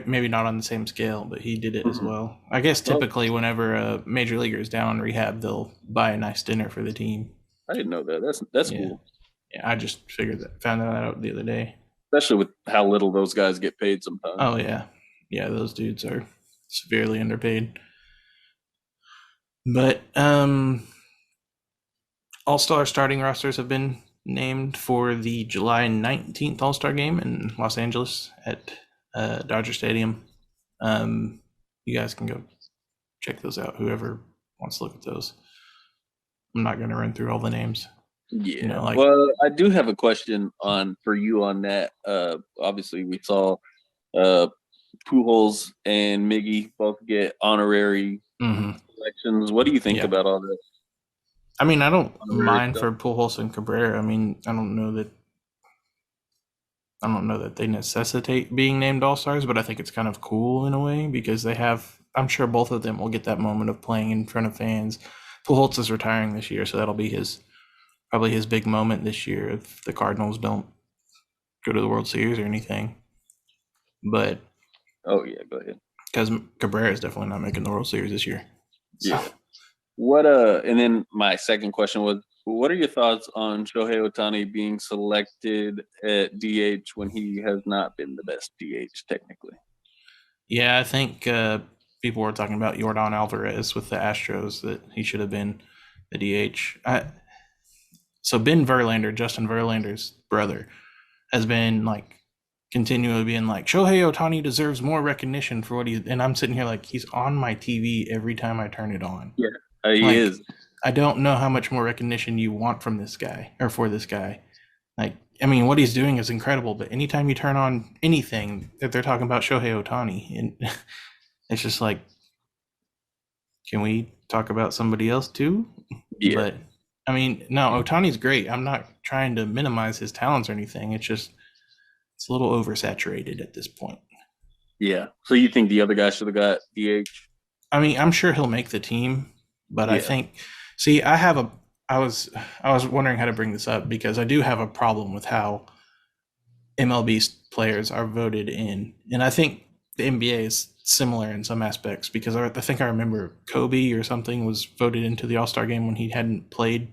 Speaker 1: Maybe not on the same scale, but he did it as well. I guess typically whenever a major leaguer is down on rehab, they'll buy a nice dinner for the team.
Speaker 2: I didn't know that. That's cool.
Speaker 1: Yeah, I just found that out the other day.
Speaker 2: Especially with how little those guys get paid sometimes.
Speaker 1: Oh yeah. Yeah, those dudes are severely underpaid. But All-Star starting rosters have been named for the July 19th All-Star game in Los Angeles at Dodger Stadium. You guys can go check those out, whoever wants to look at those. I'm not going to run through all the names.
Speaker 2: Yeah. Well, I do have a question for you on that. Obviously, we saw Pujols and Miggy both get honorary selections. What do you think about all this?
Speaker 1: I mean, I don't mind for Pujols and Cabrera. I mean, I don't know that they necessitate being named All-Stars, but I think it's kind of cool in a way because they have. I'm sure both of them will get that moment of playing in front of fans. Pujols is retiring this year, so that'll be probably his big moment this year if the Cardinals don't go to the World Series or anything. But
Speaker 2: oh yeah, go ahead.
Speaker 1: Because Cabrera is definitely not making the World Series this year. So.
Speaker 2: Yeah. And then my second question was, what are your thoughts on Shohei Ohtani being selected at DH when he has not been the best DH technically?
Speaker 1: Yeah, I think people were talking about Yordan Alvarez with the Astros, that he should have been the DH. So Ben Verlander, Justin Verlander's brother, has been continually being like, Shohei Ohtani deserves more recognition for what and I'm sitting here like, he's on my TV every time I turn it on.
Speaker 2: Yeah, he
Speaker 1: like,
Speaker 2: is.
Speaker 1: I don't know how much more recognition you want from this guy or for this guy. Like, I mean, what he's doing is incredible, but anytime you turn on anything that they're talking about Shohei Ohtani, and it's just like, can we talk about somebody else too?
Speaker 2: Yeah.
Speaker 1: But I mean, no, Ohtani's great. I'm not trying to minimize his talents or anything. It's just, it's a little oversaturated at this point.
Speaker 2: Yeah. So you think the other guy should have got DH?
Speaker 1: I mean, I'm sure he'll make the team, but
Speaker 2: Yeah.
Speaker 1: I think, see, I was wondering how to bring this up because I do have a problem with how MLB players are voted in, and I think the NBA is similar in some aspects because I think I remember Kobe or something was voted into the All-Star game when he hadn't played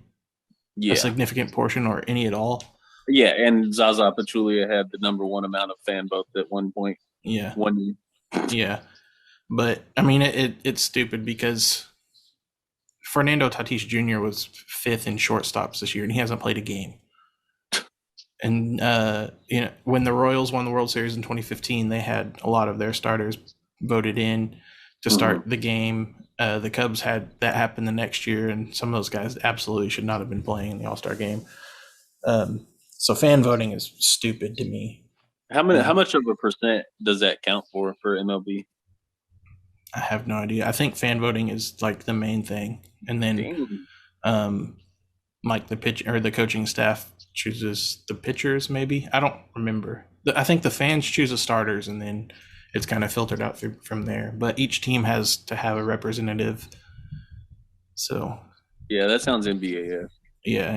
Speaker 1: a significant portion or any at all.
Speaker 2: Yeah, and Zaza Pachulia had the number one amount of fan votes at one point.
Speaker 1: Yeah.
Speaker 2: 1 year.
Speaker 1: Yeah. But I mean, it's stupid because Fernando Tatis Jr. was 5th in shortstops this year, and he hasn't played a game. And when the Royals won the World Series in 2015, they had a lot of their starters voted in to start the game. The Cubs had that happen the next year, and some of those guys absolutely should not have been playing in the All-Star game. So fan voting is stupid to me.
Speaker 2: How much of a percent does that count for MLB?
Speaker 1: I have no idea. I think fan voting is like the main thing, and then like the pitch or the coaching staff chooses the pitchers. Maybe I don't remember. I think the fans choose the starters, and then it's kind of filtered out from there. But each team has to have a representative. So
Speaker 2: yeah, that sounds NBA.
Speaker 1: Yeah,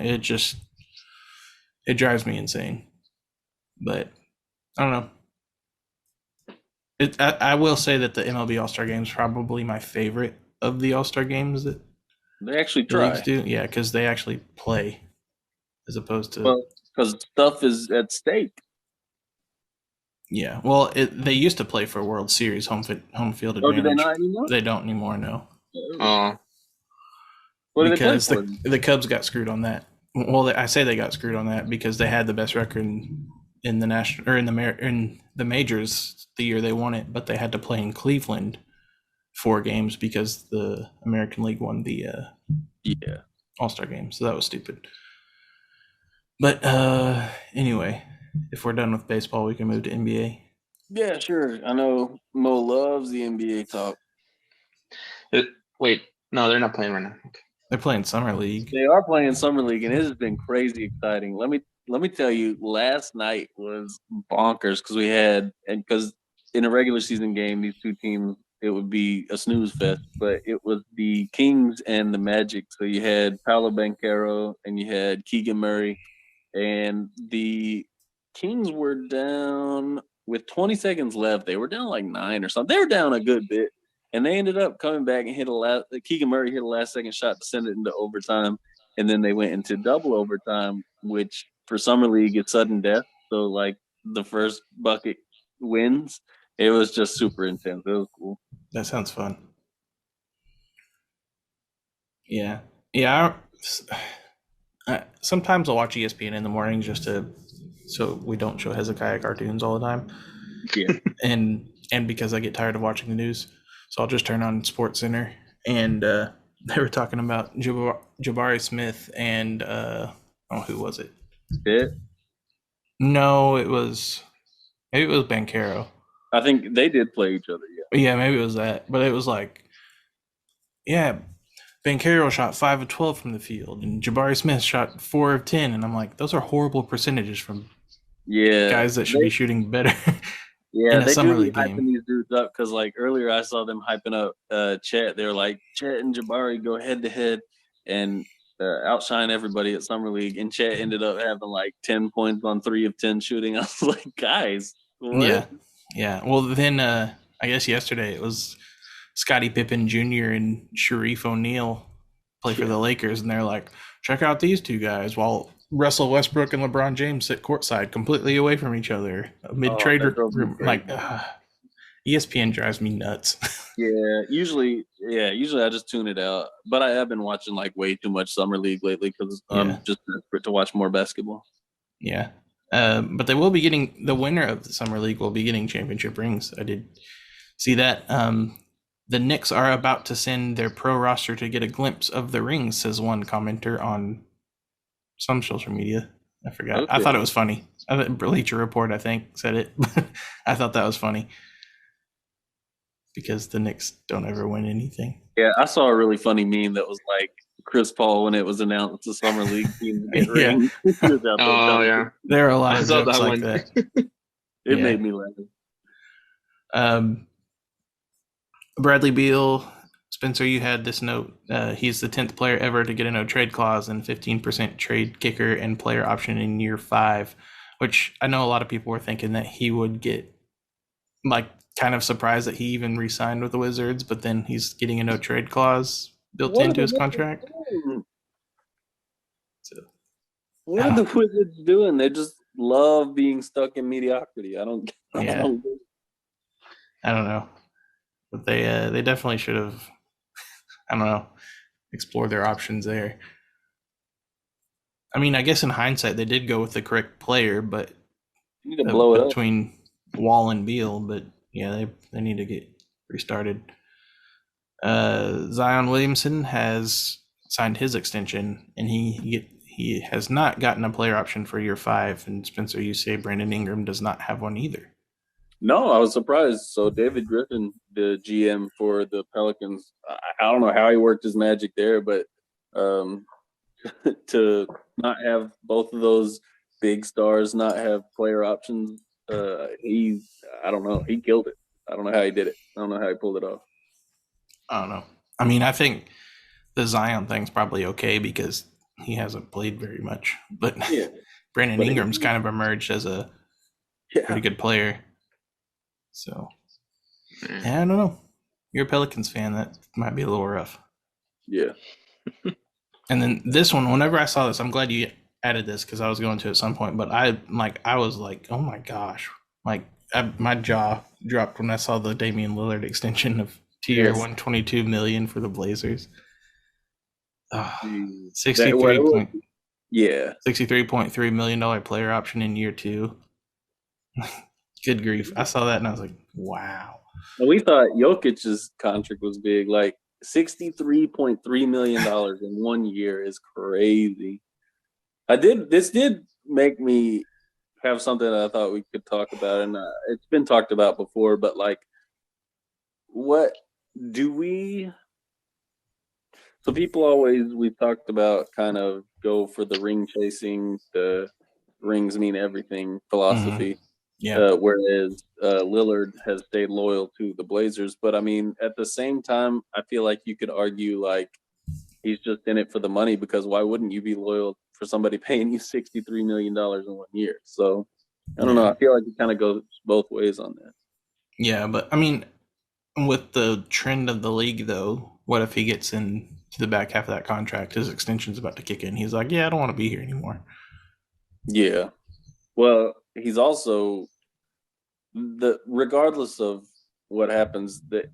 Speaker 1: it drives me insane. But I don't know. I will say that the MLB All-Star Game is probably my favorite of the All-Star games that
Speaker 2: they actually try.
Speaker 1: Leagues do. Yeah, because they actually play as opposed to
Speaker 2: because stuff is at stake.
Speaker 1: Yeah, well, they used to play for World Series home field advantage.
Speaker 2: Oh, do they not anymore?
Speaker 1: They don't anymore. No.
Speaker 2: What
Speaker 1: because the Cubs got screwed on that. Well, I say they got screwed on that because they had the best record in the national or in the majors the year they won it, but they had to play in Cleveland 4 games because the American League won the All-Star game. So that was stupid. But anyway, if we're done with baseball, we can move to NBA.
Speaker 2: Yeah, sure. I know Mo loves the NBA talk.
Speaker 3: Wait, no, they're not playing right now. Okay.
Speaker 1: They're playing Summer League.
Speaker 2: They are playing Summer League, and it has been crazy exciting. Let me tell you, last night was bonkers because in a regular season game, these two teams, it would be a snooze fest, but it was the Kings and the Magic. So you had Paolo Banchero and you had Keegan Murray, and the Kings were down with 20 seconds left. They were down like 9 or something. They were down a good bit. And they ended up coming back and Keegan Murray hit a last-second shot to send it into overtime. And then they went into double overtime, which for Summer League is sudden death. So, like, the first bucket wins. It was just super intense. It was cool.
Speaker 1: That sounds fun. Yeah. Yeah. Sometimes I'll watch ESPN in the morning so we don't show Hezekiah cartoons all the time.
Speaker 2: Yeah.
Speaker 1: and because I get tired of watching the news. So I'll just turn on Sports Center, and they were talking about Jabari Smith and who was it?
Speaker 2: Pitt?
Speaker 1: No, maybe it was Banchero.
Speaker 2: I think they did play each other.
Speaker 1: Yeah, maybe it was that, but it was like, yeah, Banchero shot 5 of 12 from the field, and Jabari Smith shot 4 of 10, and I'm like, those are horrible percentages from guys that should be shooting better.
Speaker 2: Yeah, they do be hyping these dudes up because, like, earlier I saw them hyping up Chet. They were like, Chet and Jabari go head-to-head and outshine everybody at Summer League. And Chet ended up having, like, 10 points on 3 of 10 shooting. I was like, guys, what?
Speaker 1: Yeah. Well, then I guess yesterday it was Scottie Pippen Jr. and Shareef O'Neal play for the Lakers, and they're like, check out these two guys while Russell Westbrook and LeBron James sit courtside completely away from each other mid-trade room. Like, ESPN drives me nuts.
Speaker 2: Usually I just tune it out. But I have been watching like way too much Summer League lately because I'm just desperate to watch more basketball.
Speaker 1: Yeah. But they will be getting the winner of the summer league will be getting championship rings. I did see that. The Knicks are about to send their pro roster to get a glimpse of the rings, says one commenter on some social media. I forgot.
Speaker 2: Okay.
Speaker 1: I thought it was funny. Bleacher Report, I think, said it. I thought that was funny because the Knicks don't ever win anything.
Speaker 2: Yeah, I saw a really funny meme that was like Chris Paul when it was announced the summer league team to get
Speaker 1: Yeah.
Speaker 2: rings.
Speaker 3: Oh yeah,
Speaker 1: There are a lot
Speaker 3: I
Speaker 1: of
Speaker 3: saw
Speaker 1: jokes
Speaker 3: that
Speaker 1: like
Speaker 3: one.
Speaker 1: that.
Speaker 2: It
Speaker 1: Yeah.
Speaker 2: made me laugh.
Speaker 1: Bradley Beal, Spencer, you had this note. He's the 10th player ever to get a no trade clause and 15% trade kicker and player option in year 5, which I know a lot of people were thinking that he would get, like, kind of surprised that he even re-signed with the Wizards, but then he's getting a no trade clause built into his contract. So,
Speaker 2: What are the Wizards doing? They just love being stuck in mediocrity. I don't
Speaker 1: I don't know. But they definitely should have, I don't know, explored their options there. I mean, I guess in hindsight they did go with the correct player, but
Speaker 2: You need to blow it up.
Speaker 1: between Wall and Beal, but yeah, they need to get restarted. Zion Williamson has signed his extension, and he has not gotten a player option for year 5. And Spencer, you say Brandon Ingram does not have one either.
Speaker 2: No, I was surprised. So David Griffin, the GM for the Pelicans, I don't know how he worked his magic there, but to not have both of those big stars not have player options, I don't know. He killed it. I don't know how he did it. I don't know how he pulled it off.
Speaker 1: I don't know. I mean, I think the Zion thing's probably okay because he hasn't played very much, but
Speaker 2: Yeah.
Speaker 1: Brandon
Speaker 2: But
Speaker 1: Ingram's kind of emerged as a pretty good player. So, yeah, I don't know. You're a Pelicans fan. That might be a little rough.
Speaker 2: Yeah.
Speaker 1: And then this one, whenever I saw this, I'm glad you added this because I was going to at some point, but I was like, oh my gosh. Like, my jaw dropped when I saw the Damian Lillard extension of tier
Speaker 2: Yes.
Speaker 1: $122 million for the Blazers.
Speaker 2: Jeez.
Speaker 1: $63.3 million player option in year 2. Good grief. I saw that and I was like, wow.
Speaker 2: And we thought Jokic's contract was big. Like $63.3 million in 1 year is crazy. This did make me have something that I thought we could talk about, and it's been talked about before, but like, what do we? So we've talked about kind of go for the ring chasing, the rings mean everything philosophy.
Speaker 1: Yeah.
Speaker 2: Whereas Lillard has stayed loyal to the Blazers. But I mean, at the same time, I feel like you could argue like he's just in it for the money, because why wouldn't you be loyal for somebody paying you $63 million in 1 year? So I don't know. I feel like it kind of goes both ways on that.
Speaker 1: Yeah, but I mean, with the trend of the league, though, what if he gets into the back half of that contract? His extension's about to kick in. He's like, yeah, I don't want to be here anymore.
Speaker 2: Yeah. Well, he's also regardless of what happens, the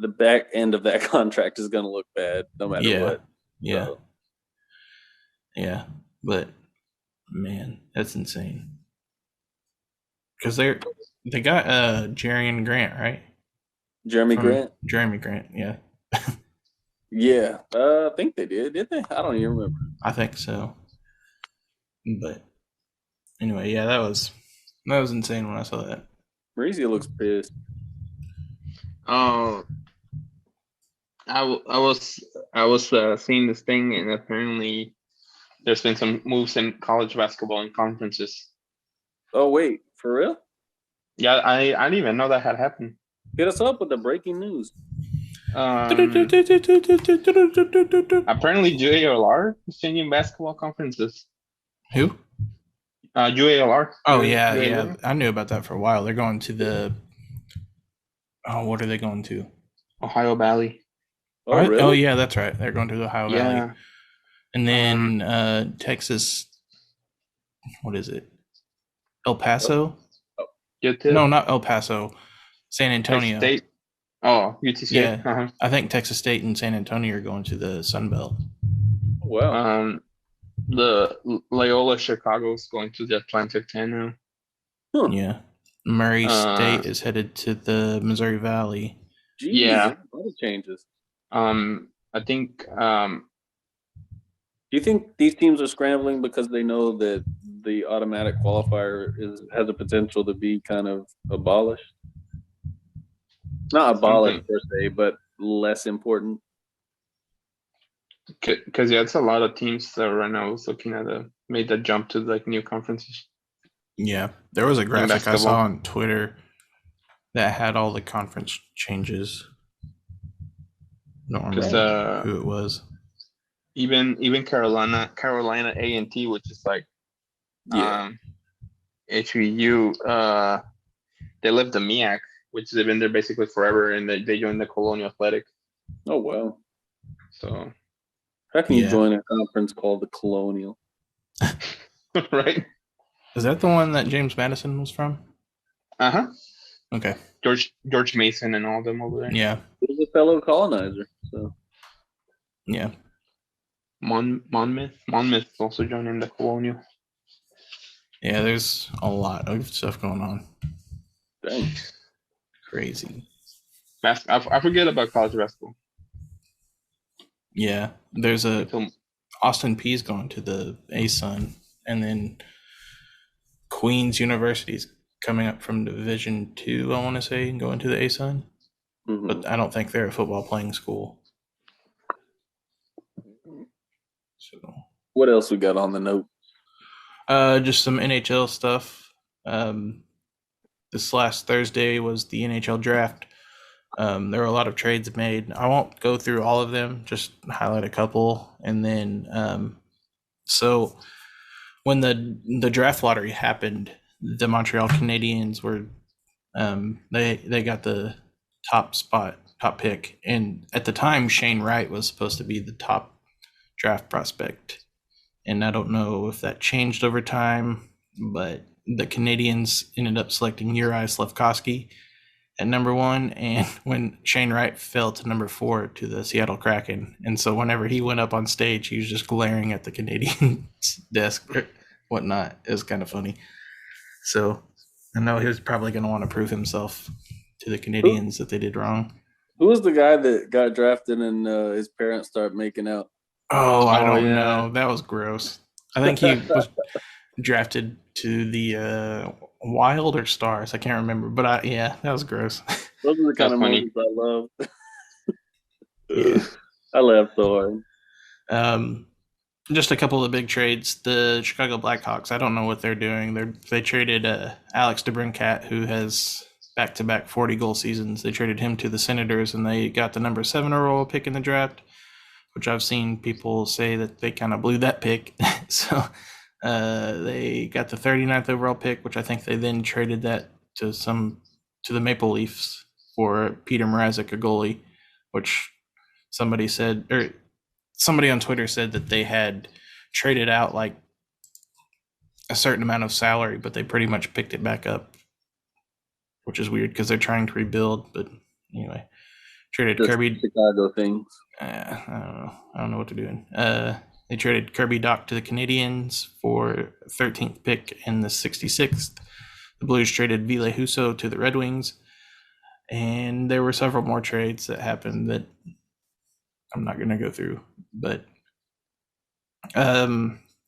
Speaker 2: back end of that contract is going to look bad no matter what.
Speaker 1: Yeah.
Speaker 2: So.
Speaker 1: Yeah. But man, that's insane. Because they got Jeremy Grant, right?
Speaker 2: Jeremy Grant?
Speaker 1: Jeremy Grant, yeah.
Speaker 2: Yeah. I think they did they? I don't even remember.
Speaker 1: I think so. But anyway, yeah, that was insane when I saw that.
Speaker 2: Maurizio looks pissed.
Speaker 3: I was seeing this thing, and apparently there's been some moves in college basketball and conferences.
Speaker 2: Oh wait, for real?
Speaker 3: Yeah, I didn't even know that had happened.
Speaker 2: Hit us up with the breaking news.
Speaker 3: Apparently, UALR is changing basketball conferences.
Speaker 1: Who?
Speaker 3: UALR.
Speaker 1: Oh yeah. I knew about that for a while. They're going to the. Oh, what are they going to?
Speaker 3: Ohio Valley.
Speaker 2: Oh, really?
Speaker 1: Oh yeah, that's right. They're going to the Ohio Valley.
Speaker 3: Yeah.
Speaker 1: And then Texas. What is it? El Paso? No, not El Paso. San Antonio.
Speaker 3: Texas State. Oh, UTC.
Speaker 1: Yeah.
Speaker 3: Uh-huh.
Speaker 1: I think Texas State and San Antonio are going to the Sun Belt.
Speaker 2: Wow.
Speaker 3: The Loyola Chicago is going to the Atlantic 10 now.
Speaker 2: Huh.
Speaker 1: Yeah. Murray State is headed to the Missouri Valley.
Speaker 2: Jeez,
Speaker 3: Yeah.
Speaker 2: a lot of changes.
Speaker 3: I think
Speaker 2: Do you think these teams are scrambling because they know that the automatic qualifier has a potential to be kind of abolished? Not abolished per se, but less important.
Speaker 3: Because it's a lot of teams that right now is looking at made the jump to like new conferences.
Speaker 1: Yeah, there was a graphic I saw on Twitter that had all the conference changes. I don't remember who it was.
Speaker 3: Even Carolina A&T, which is like HBU, they left the MEAC, which they've been there basically forever, and they joined the Colonial Athletic.
Speaker 2: Oh wow!
Speaker 3: So
Speaker 2: how can you join a conference called the Colonial?
Speaker 3: Right?
Speaker 1: Is that the one that James Madison was from?
Speaker 3: Okay. George Mason and all of them over there.
Speaker 1: Yeah.
Speaker 2: He was a fellow colonizer. So.
Speaker 1: Yeah.
Speaker 3: Monmouth also joining the Colonial.
Speaker 1: Yeah, there's a lot of stuff going on.
Speaker 2: Dang.
Speaker 1: Crazy.
Speaker 3: I forget about college basketball.
Speaker 1: Yeah, there's Austin Peay's going to the ASUN, and then Queen's University's coming up from Division II, I want to say, and going to the ASUN. Mm-hmm. But I don't think they're a football playing school. So,
Speaker 2: what else we got on the note?
Speaker 1: Just some NHL stuff. This last Thursday was the NHL Draft. There were a lot of trades made. I won't go through all of them, just highlight a couple. And then, so when the draft lottery happened, the Montreal Canadiens were, they got the top pick. And at the time, Shane Wright was supposed to be the top draft prospect. And I don't know if that changed over time, but the Canadiens ended up selecting Uri Slafkovsky at number 1, and when Shane Wright fell to number 4 to the Seattle Kraken. And so whenever he went up on stage, he was just glaring at the Canadiens desk or whatnot. It was kind of funny. So I know he was probably going to want to prove himself to the Canadiens that they did wrong.
Speaker 2: Who was the guy that got drafted and his parents started making out?
Speaker 1: Oh, I don't know. That was gross. I think he was drafted to the Wild or Stars. I can't remember, but that was gross.
Speaker 2: Those are the kind of moments I love. Yeah. I laughed so hard.
Speaker 1: Just a couple of big trades. The Chicago Blackhawks, I don't know what they're doing. They traded Alex DeBrincat, who has back-to-back 40-goal seasons. They traded him to the Senators, and they got the number 7 overall pick in the draft, which I've seen people say that they kind of blew that pick. So they got the 39th overall pick, which I think they then traded that to the Maple Leafs for Peter Mrazek, a goalie, which somebody on Twitter said that they had traded out like a certain amount of salary, but they pretty much picked it back up, which is weird because they're trying to rebuild. But anyway, traded Kirby.
Speaker 2: Chicago things.
Speaker 1: I don't know what they're doing. They traded Kirby Dach to the Canadiens for 13th pick in the 66th. The Blues traded Ville Husso to the Red Wings. And there were several more trades that happened that I'm not going to go through. But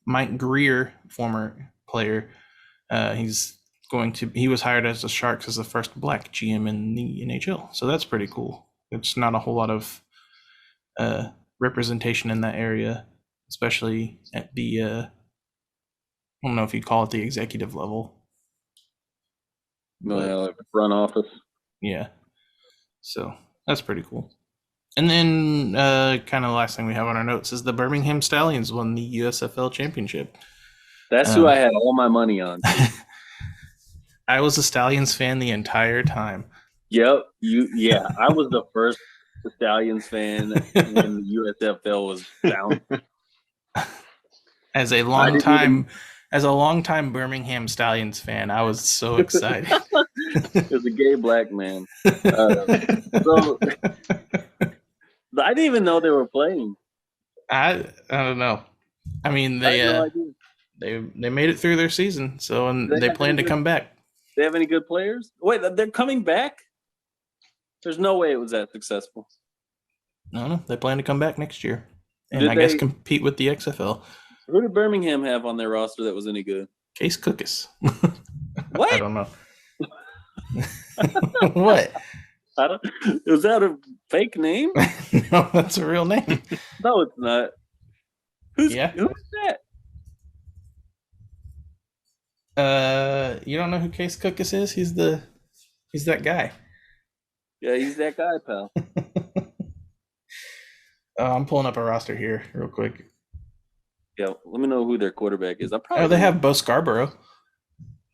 Speaker 1: Mike Greer, former player, he was hired as the Sharks as the first black GM in the NHL. So that's pretty cool. It's not a whole lot of representation in that area, especially at the I don't know if you call it the executive level.
Speaker 2: No, like front office.
Speaker 1: Yeah. So that's pretty cool. And then kind of the last thing we have on our notes is the Birmingham Stallions won the USFL championship.
Speaker 2: That's who I had all my money on.
Speaker 1: I was a Stallions fan the entire time.
Speaker 2: Yep. I was the first Stallions fan when the USFL was down.
Speaker 1: As a longtime Birmingham Stallions fan, I was so excited.
Speaker 2: As a gay black man. So I didn't even know they were playing.
Speaker 1: I don't know. I mean,
Speaker 2: I had no idea.
Speaker 1: they made it through their season, so and
Speaker 2: Do
Speaker 1: they
Speaker 2: have
Speaker 1: plan
Speaker 2: any
Speaker 1: to
Speaker 2: good-
Speaker 1: come back.
Speaker 2: They have any good players? Wait, they're coming back? There's no way it was that successful.
Speaker 1: No, they plan to come back next year, and
Speaker 2: Did
Speaker 1: I guess
Speaker 2: they-
Speaker 1: compete with the XFL.
Speaker 2: Who did Birmingham have on their roster that was any good?
Speaker 1: Case Cookus.
Speaker 2: What?
Speaker 1: I don't know. What?
Speaker 2: I don't. Is that a fake name?
Speaker 1: No, that's a real name.
Speaker 2: No, it's not. Who's
Speaker 1: Yeah.
Speaker 2: Who's that?
Speaker 1: You don't know who Case Cookus is? He's that guy.
Speaker 2: Yeah, he's that guy, pal.
Speaker 1: I'm pulling up a roster here real quick.
Speaker 2: Yeah, let me know who their quarterback is. I probably.
Speaker 1: Oh, they have Bo Scarborough.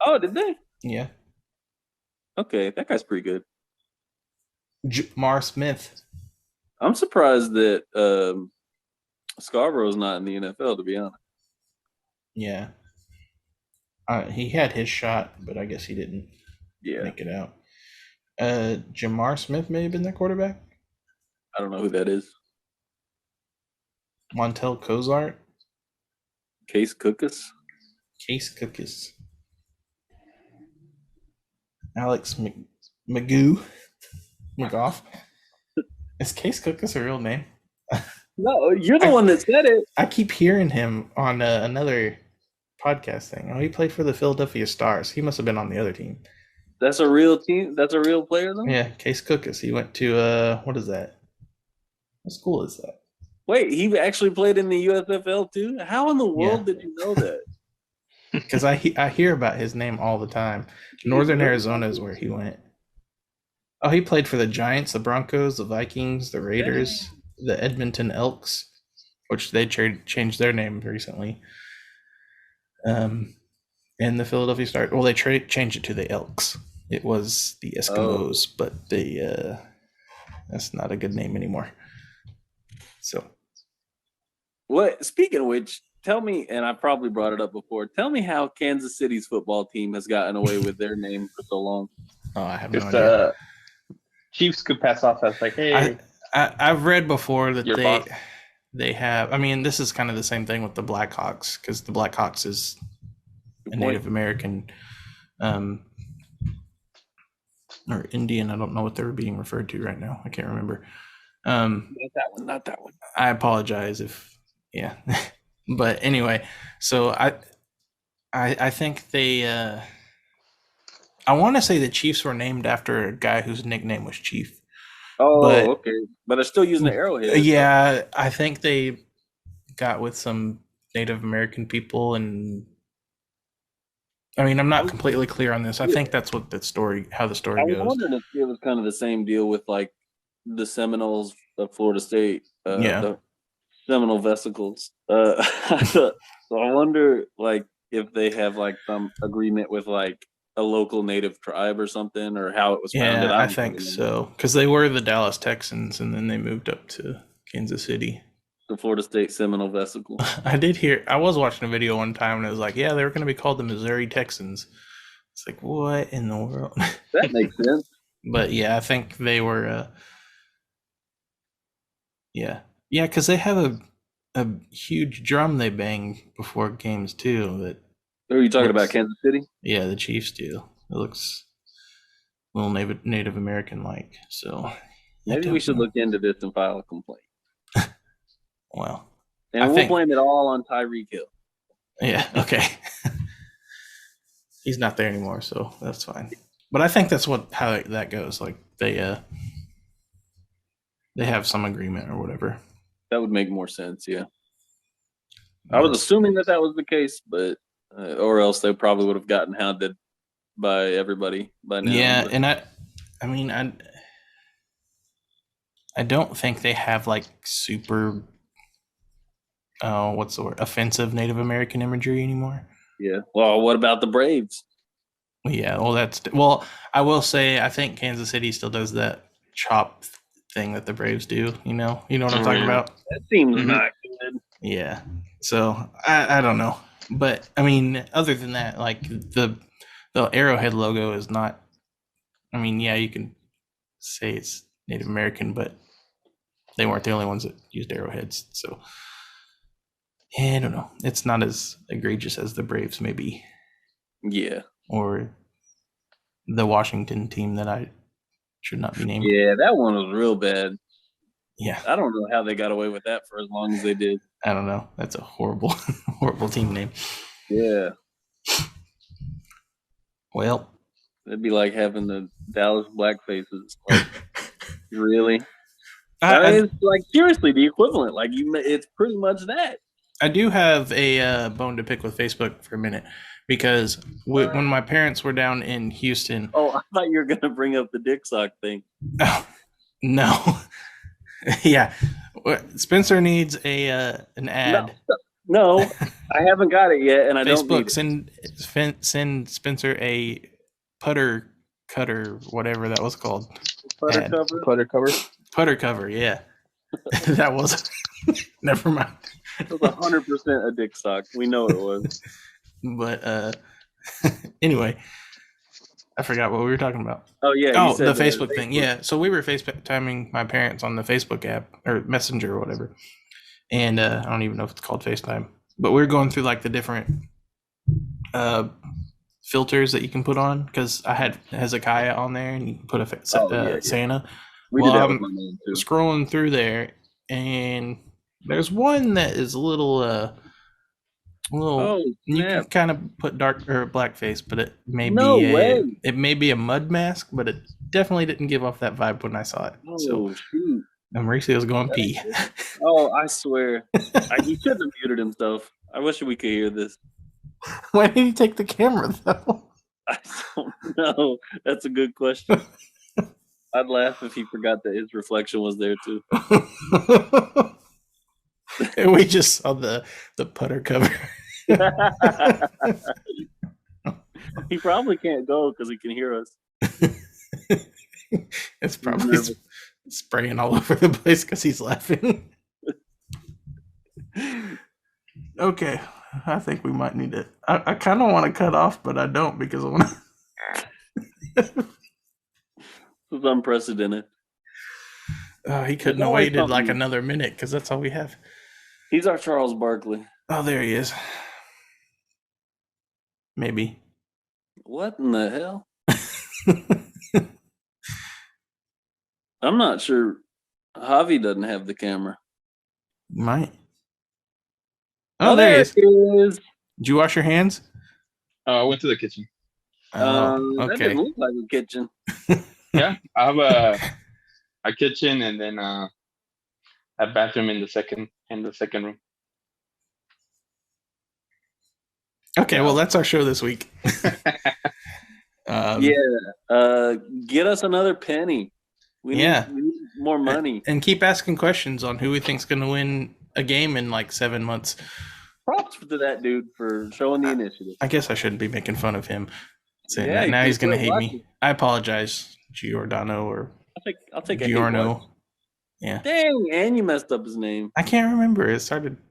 Speaker 2: Oh, did they?
Speaker 1: Yeah.
Speaker 2: Okay, that guy's pretty good.
Speaker 1: Jamar Smith.
Speaker 2: I'm surprised that Scarborough's not in the NFL, to be honest.
Speaker 1: Yeah. He had his shot, but I guess he didn't make it out. Jamar Smith may have been their quarterback.
Speaker 2: I don't know who that is.
Speaker 1: Montel Cozart.
Speaker 2: Case Cookus.
Speaker 1: Case Cookus. Alex McGough. McGough. Is Case Cookus a real name?
Speaker 2: No, you're the one that said it.
Speaker 1: I keep hearing him on another podcast thing. Oh, he played for the Philadelphia Stars. He must have been on the other team.
Speaker 2: That's a real team. That's a real player, though.
Speaker 1: Yeah, Case Cookus. He went to what is that? What school is that?
Speaker 2: Wait, he actually played in the USFL too? How in the world did you know that?
Speaker 1: Because I hear about his name all the time. Northern Arizona is where he went. Oh, he played for the Giants, the Broncos, the Vikings, the Raiders, the Edmonton Elks, which they changed their name recently. And the Philadelphia Stars. Well, they changed it to the Elks. It was the Eskimos, but that's not a good name anymore. So.
Speaker 2: What? Speaking of which, tell me, and I probably brought it up before. Tell me how Kansas City's football team has gotten away with their name for so long.
Speaker 1: Oh, I have no idea.
Speaker 3: Chiefs could pass off as like, hey,
Speaker 1: I've read before that
Speaker 3: boss.
Speaker 1: they have. I mean, this is kind of the same thing with the Blackhawks because the Blackhawks is a Native American, or Indian. I don't know what they were being referred to right now. I can't remember.
Speaker 2: Not that one.
Speaker 1: I apologize if, yeah. But anyway, so I think they. I want to say the Chiefs were named after a guy whose nickname was Chief.
Speaker 2: Oh, okay. But they're still using the arrowhead.
Speaker 1: Yeah, I think they got with some Native American people, and I mean, I'm not completely clear on this. I think that's what how the story goes.
Speaker 2: I was wondering if it was kind of the same deal with like the Seminoles of Florida State. The Seminole vesicles. So I wonder, like, if they have like some agreement with like a local native tribe or something, or how it was founded.
Speaker 1: Yeah, I think so, because they were the Dallas Texans, and then they moved up to Kansas City.
Speaker 2: The Florida State Seminole vesicle.
Speaker 1: I was watching a video one time, and it was like, yeah, they were going to be called the Missouri Texans. It's like, what in the world?
Speaker 2: That makes sense.
Speaker 1: But yeah, I think they were. Yeah, because they have a huge drum they bang before games too. That.
Speaker 2: Who are you talking about, Kansas City?
Speaker 1: Yeah, the Chiefs do. It looks a little Native American like. So
Speaker 2: maybe we should look into this and file a complaint.
Speaker 1: Well,
Speaker 2: and we'll blame it all on Tyreek Hill.
Speaker 1: Yeah. Okay. He's not there anymore, so that's fine. But I think that's how that goes. Like they have some agreement or whatever.
Speaker 2: That would make more sense. Yeah. I was assuming that was the case, but. Or else they probably would have gotten hounded by everybody by now.
Speaker 1: Yeah, and I don't think they have like super, what's the word? Offensive Native American imagery anymore.
Speaker 2: Yeah. Well, what about the Braves?
Speaker 1: Yeah. Well, I will say I think Kansas City still does that chop thing that the Braves do. You know what I'm talking about?
Speaker 2: That seems not good.
Speaker 1: Yeah. So I don't know. But I mean, other than that, like the Arrowhead logo is not. I mean, yeah, you can say it's Native American, but they weren't the only ones that used arrowheads. So Yeah, I don't know. It's not as egregious as the Braves, maybe,
Speaker 2: Yeah.
Speaker 1: or the Washington team that I should not be named.
Speaker 2: Yeah, that one was real bad.
Speaker 1: Yeah,
Speaker 2: I don't know how they got away with that for as long as they did.
Speaker 1: I don't know. That's a horrible, horrible team name.
Speaker 2: Yeah.
Speaker 1: Well,
Speaker 2: It'd be like having the Dallas Black Faces. Like, really?
Speaker 1: I
Speaker 2: It's like seriously the equivalent. Like it's pretty much that.
Speaker 1: do have a bone to pick with Facebook for a minute because when my parents were down in Houston.
Speaker 2: Oh, I thought you were gonna bring up the dick sock thing.
Speaker 1: Oh, no. Yeah, Spencer needs an ad.
Speaker 2: No, I haven't got it yet, and I don't need
Speaker 1: Facebook, send Spencer a putter cutter, whatever that was called.
Speaker 2: putter
Speaker 1: ad.
Speaker 2: cover.
Speaker 1: Putter cover, yeah. That was never mind.
Speaker 2: It was 100% a dick sock. We know it was.
Speaker 1: But anyway, I forgot what we were talking about.
Speaker 2: Oh yeah.
Speaker 1: Oh, the Facebook thing. Yeah. So we were FaceTiming my parents on the Facebook app or Messenger or whatever. And I don't even know if it's called FaceTime. But we were going through like the different filters that you can put on because I had Hezekiah on there and you can put a Santa.
Speaker 2: We did that with my name too.
Speaker 1: Scrolling through there and there's one that is a little you can kind of put dark or blackface, but it may it may be a mud mask, but it definitely didn't give off that vibe when I saw it.
Speaker 2: Oh, shoot.
Speaker 1: And Mauricio's going pee.
Speaker 2: Oh, I swear. He shouldn't have muted himself. I wish we could hear this.
Speaker 1: Why did he take the camera though?
Speaker 2: I don't know. That's a good question. I'd laugh if he forgot that his reflection was there too.
Speaker 1: And we just saw the putter cover.
Speaker 2: He probably can't go because he can hear us.
Speaker 1: It's probably spraying all over the place because he's laughing. Okay, I think we might need to. I kind of want to cut off, but I don't because I want to.
Speaker 2: This is unprecedented.
Speaker 1: He couldn't have waited like another minute because that's all we have.
Speaker 2: He's our Charles Barkley.
Speaker 1: Oh, there he is. Maybe.
Speaker 2: What in the hell? I'm not sure. Javi doesn't have the camera.
Speaker 1: Might. Oh, there he is. Did you wash your hands?
Speaker 3: I went to the kitchen.
Speaker 1: Oh, okay.
Speaker 2: That doesn't look like a kitchen.
Speaker 3: Yeah, I have a kitchen and then a bathroom in the second room.
Speaker 1: Okay, well that's our show this week.
Speaker 2: Get us another penny. We need more money.
Speaker 1: And keep asking questions on who we think's going to win a game in like 7 months.
Speaker 2: Props to that dude for showing the initiative.
Speaker 1: I guess I shouldn't be making fun of him. Saying that. Now he's going to hate me. I apologize, Giordano or
Speaker 2: I'll take
Speaker 1: Giorno. Yeah.
Speaker 2: Dang, and you messed up his name.
Speaker 1: I can't remember. It started